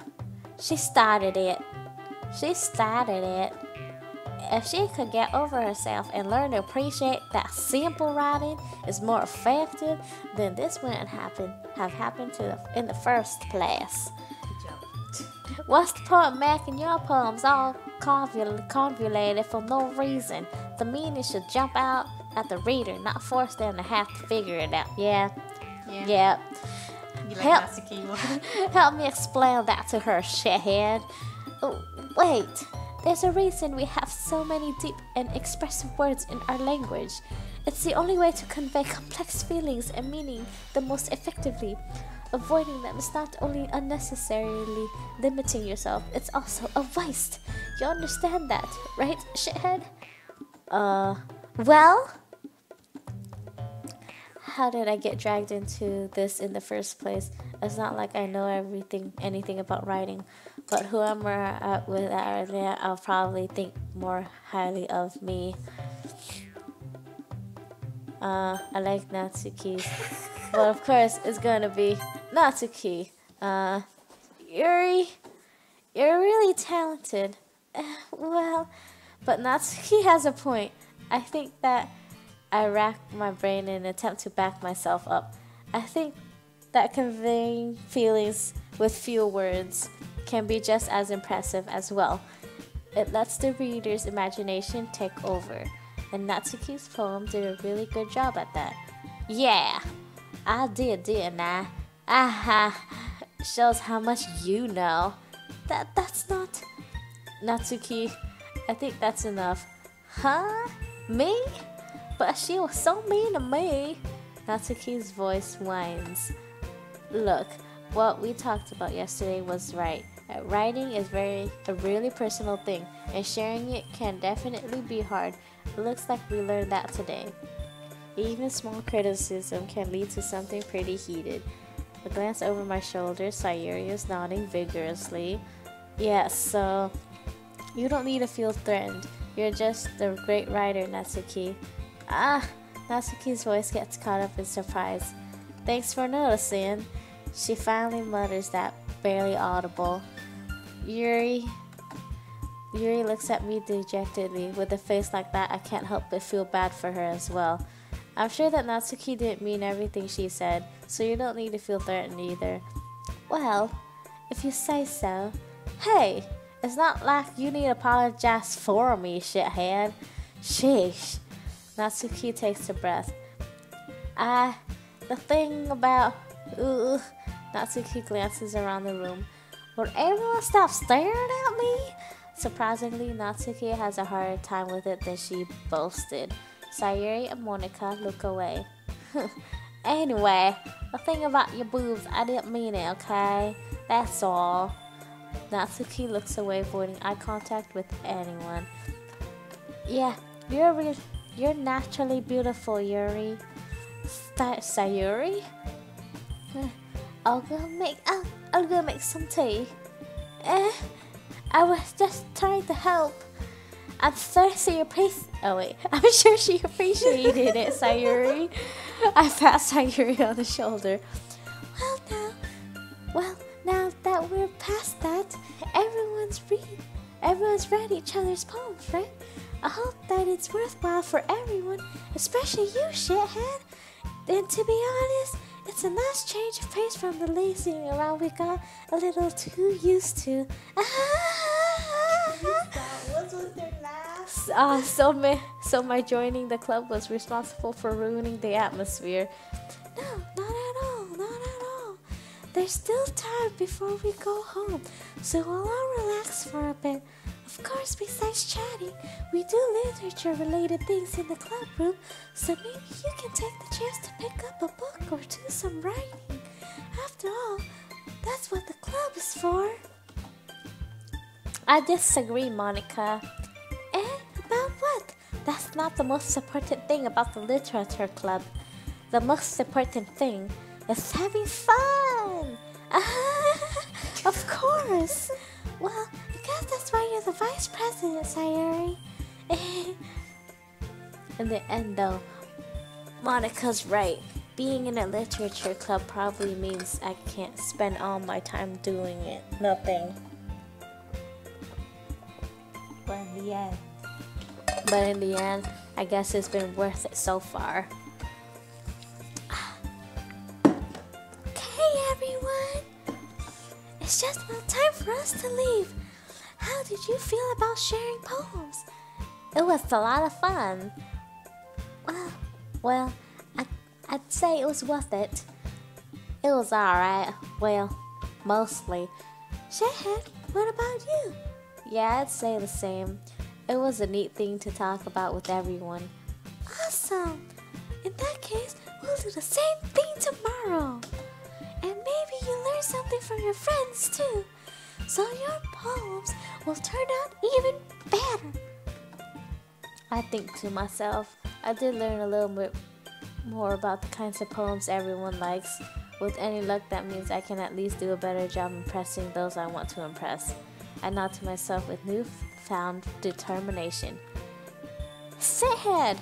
[SPEAKER 1] She started it. If she could get over herself and learn to appreciate that simple writing is more effective, then this wouldn't have happened in the first place. What's the point making your poems all convoluted for no reason? The meaning should jump out at the reader, not force them to have to figure it out. Yeah.
[SPEAKER 2] You like Natsuki more?
[SPEAKER 1] Help me explain that to her, Shithead. Oh, wait. There's a reason we have so many deep and expressive words in our language. It's the only way to convey complex feelings and meaning the most effectively. Avoiding them is not only unnecessarily limiting yourself, it's also a waste. You understand that, right, Shithead? Well? How did I get dragged into this in the first place? It's not like I know anything about writing. But whoever with that earlier, I'll probably think more highly of me. I like Natsuki. Well, of course, it's gonna be Natsuki. Yuri, you're really talented. Well, but Natsuki has a point. I think that I racked my brain in an attempt to back myself up. I think that conveying feelings with few words can be just as impressive as well. It lets the reader's imagination take over, and Natsuki's poem did a really good job at that. Yeah, I did, didn't I? Aha, shows how much you know. That's not... Natsuki, I think that's enough. Huh? Me? But she was so mean to me. Natsuki's voice whines. Look, what we talked about yesterday was right. Writing is a really personal thing, and sharing it can definitely be hard. It looks like we learned that today. Even small criticism can lead to something pretty heated. I glance over my shoulder. Sayuri is nodding vigorously. Yes, so you don't need to feel threatened. You're just a great writer, Natsuki. Ah! Natsuki's voice gets caught up in surprise. Thanks for noticing. She finally mutters that, barely audible. Yuri looks at me dejectedly. With a face like that, I can't help but feel bad for her as well. I'm sure that Natsuki didn't mean everything she said, so you don't need to feel threatened either. Well, if you say so. Hey, it's not like you need to apologize for me, shithead. Sheesh. Natsuki takes a breath. The thing about... Natsuki glances around the room. Would everyone stop staring at me? Surprisingly, Natsuki has a harder time with it than she boasted. Sayuri and Monica look away. Anyway, the thing about your boobs, I didn't mean it, okay? That's all. Natsuki looks away, avoiding eye contact with anyone. Yeah, you're naturally beautiful, Yuri. Sayuri? I'll go make some tea. I was just trying to help. I'm sure she appreciated it, Sayuri. I pat Sayuri on the shoulder. Now that we're past that, everyone's read each other's poems, right? I hope that it's worthwhile for everyone, especially you, shithead. And to be honest, it's a nice change of pace from the lazing around we got a little too used to.
[SPEAKER 2] What's with their laughs?
[SPEAKER 1] So my joining the club was responsible for ruining the atmosphere. No, not at all. There's still time before we go home, so we'll all relax for a bit. Of course, besides chatting, we do literature-related things in the club room, so maybe you can take the chance to pick up a book or do some writing. After all, that's what the club is for. I disagree, Monica. About what? That's not the most important thing about the literature club. The most important thing is having fun. Of course. Well, I guess that's why you're the vice president, Sayuri. In the end, though, Monica's right. Being in a literature club probably means I can't spend all my time doing it. Nothing.
[SPEAKER 2] But in the end,
[SPEAKER 1] I guess it's been worth it so far. Okay, everyone. It's just about time for us to leave. How did you feel about sharing poems? It was a lot of fun. Well, I'd say it was worth it. It was alright. Well, mostly. Shahid, what about you? Yeah, I'd say the same. It was a neat thing to talk about with everyone. Awesome! In that case, we'll do the same thing tomorrow. And maybe you learn something from your friends too. So your poems will turn out even better. I think to myself, I did learn a little bit more about the kinds of poems everyone likes. With any luck, that means I can at least do a better job impressing those I want to impress. I nod to myself with newfound determination. Shithead!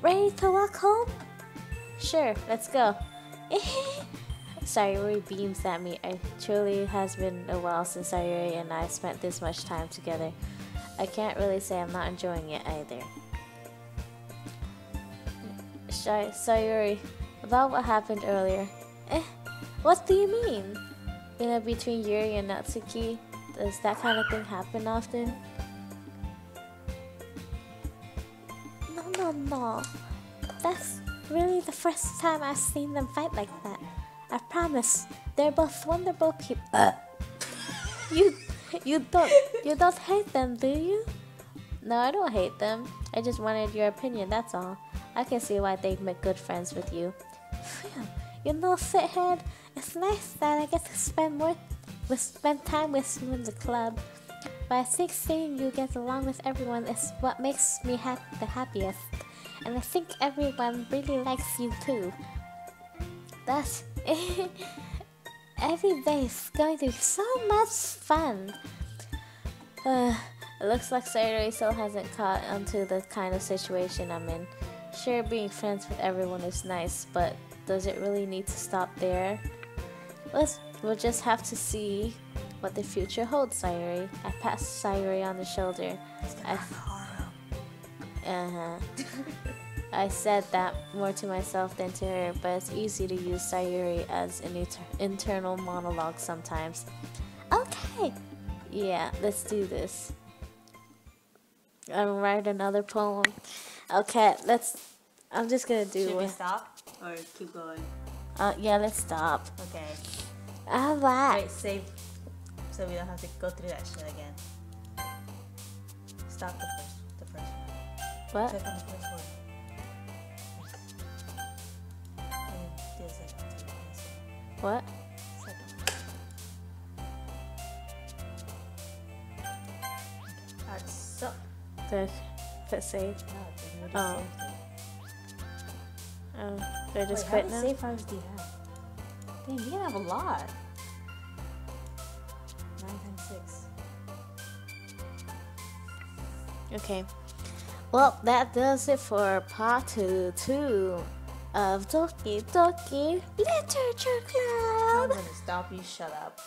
[SPEAKER 1] Ready to walk home? Sure, let's go. Sayuri beams at me. It truly has been a while since Sayuri and I spent this much time together. I can't really say I'm not enjoying it either. Sayuri, about what happened earlier. What do you mean? Between Yuri and Natsuki, does that kind of thing happen often? No. That's really the first time I've seen them fight like that. I promise. They're both wonderful people. You don't hate them, do you? No, I don't hate them. I just wanted your opinion, that's all. I can see why they'd make good friends with you. Phew. You know, shithead, it's nice that I get to spend time with you in the club. But I think seeing you get along with everyone is what makes me the happiest. and I think everyone really likes you too. That's every day is going to be so much fun. It looks like Sayuri still hasn't caught onto the kind of situation I'm in. Sure, being friends with everyone is nice, but does it really need to stop there? We'll just have to see what the future holds, Sayuri. I passed Sayuri on the shoulder. I said that more to myself than to her, but it's easy to use Sayuri as an internal monologue sometimes. Okay! Yeah, let's do this. I'll write another poem. Okay, I'm just gonna do
[SPEAKER 2] Should we stop or keep going?
[SPEAKER 1] Yeah, let's stop.
[SPEAKER 2] Okay.
[SPEAKER 1] Alright.
[SPEAKER 2] Wait, save so we don't have to go through that shit again. Stop the first one.
[SPEAKER 1] What?
[SPEAKER 2] Click on the first one. And do the second one too.
[SPEAKER 1] What?
[SPEAKER 2] Second. Alright, so.
[SPEAKER 1] Put save.
[SPEAKER 2] No, we just
[SPEAKER 1] Oh.
[SPEAKER 2] saved it.
[SPEAKER 1] Oh, do I just
[SPEAKER 2] Wait,
[SPEAKER 1] quit
[SPEAKER 2] how
[SPEAKER 1] now?
[SPEAKER 2] many save files do you have? Dang, you can have a lot. 9 times 6.
[SPEAKER 1] Okay. Well, that does it for part 2 of Doki Literature
[SPEAKER 2] I'm
[SPEAKER 1] Club.
[SPEAKER 2] gonna stop you, shut up.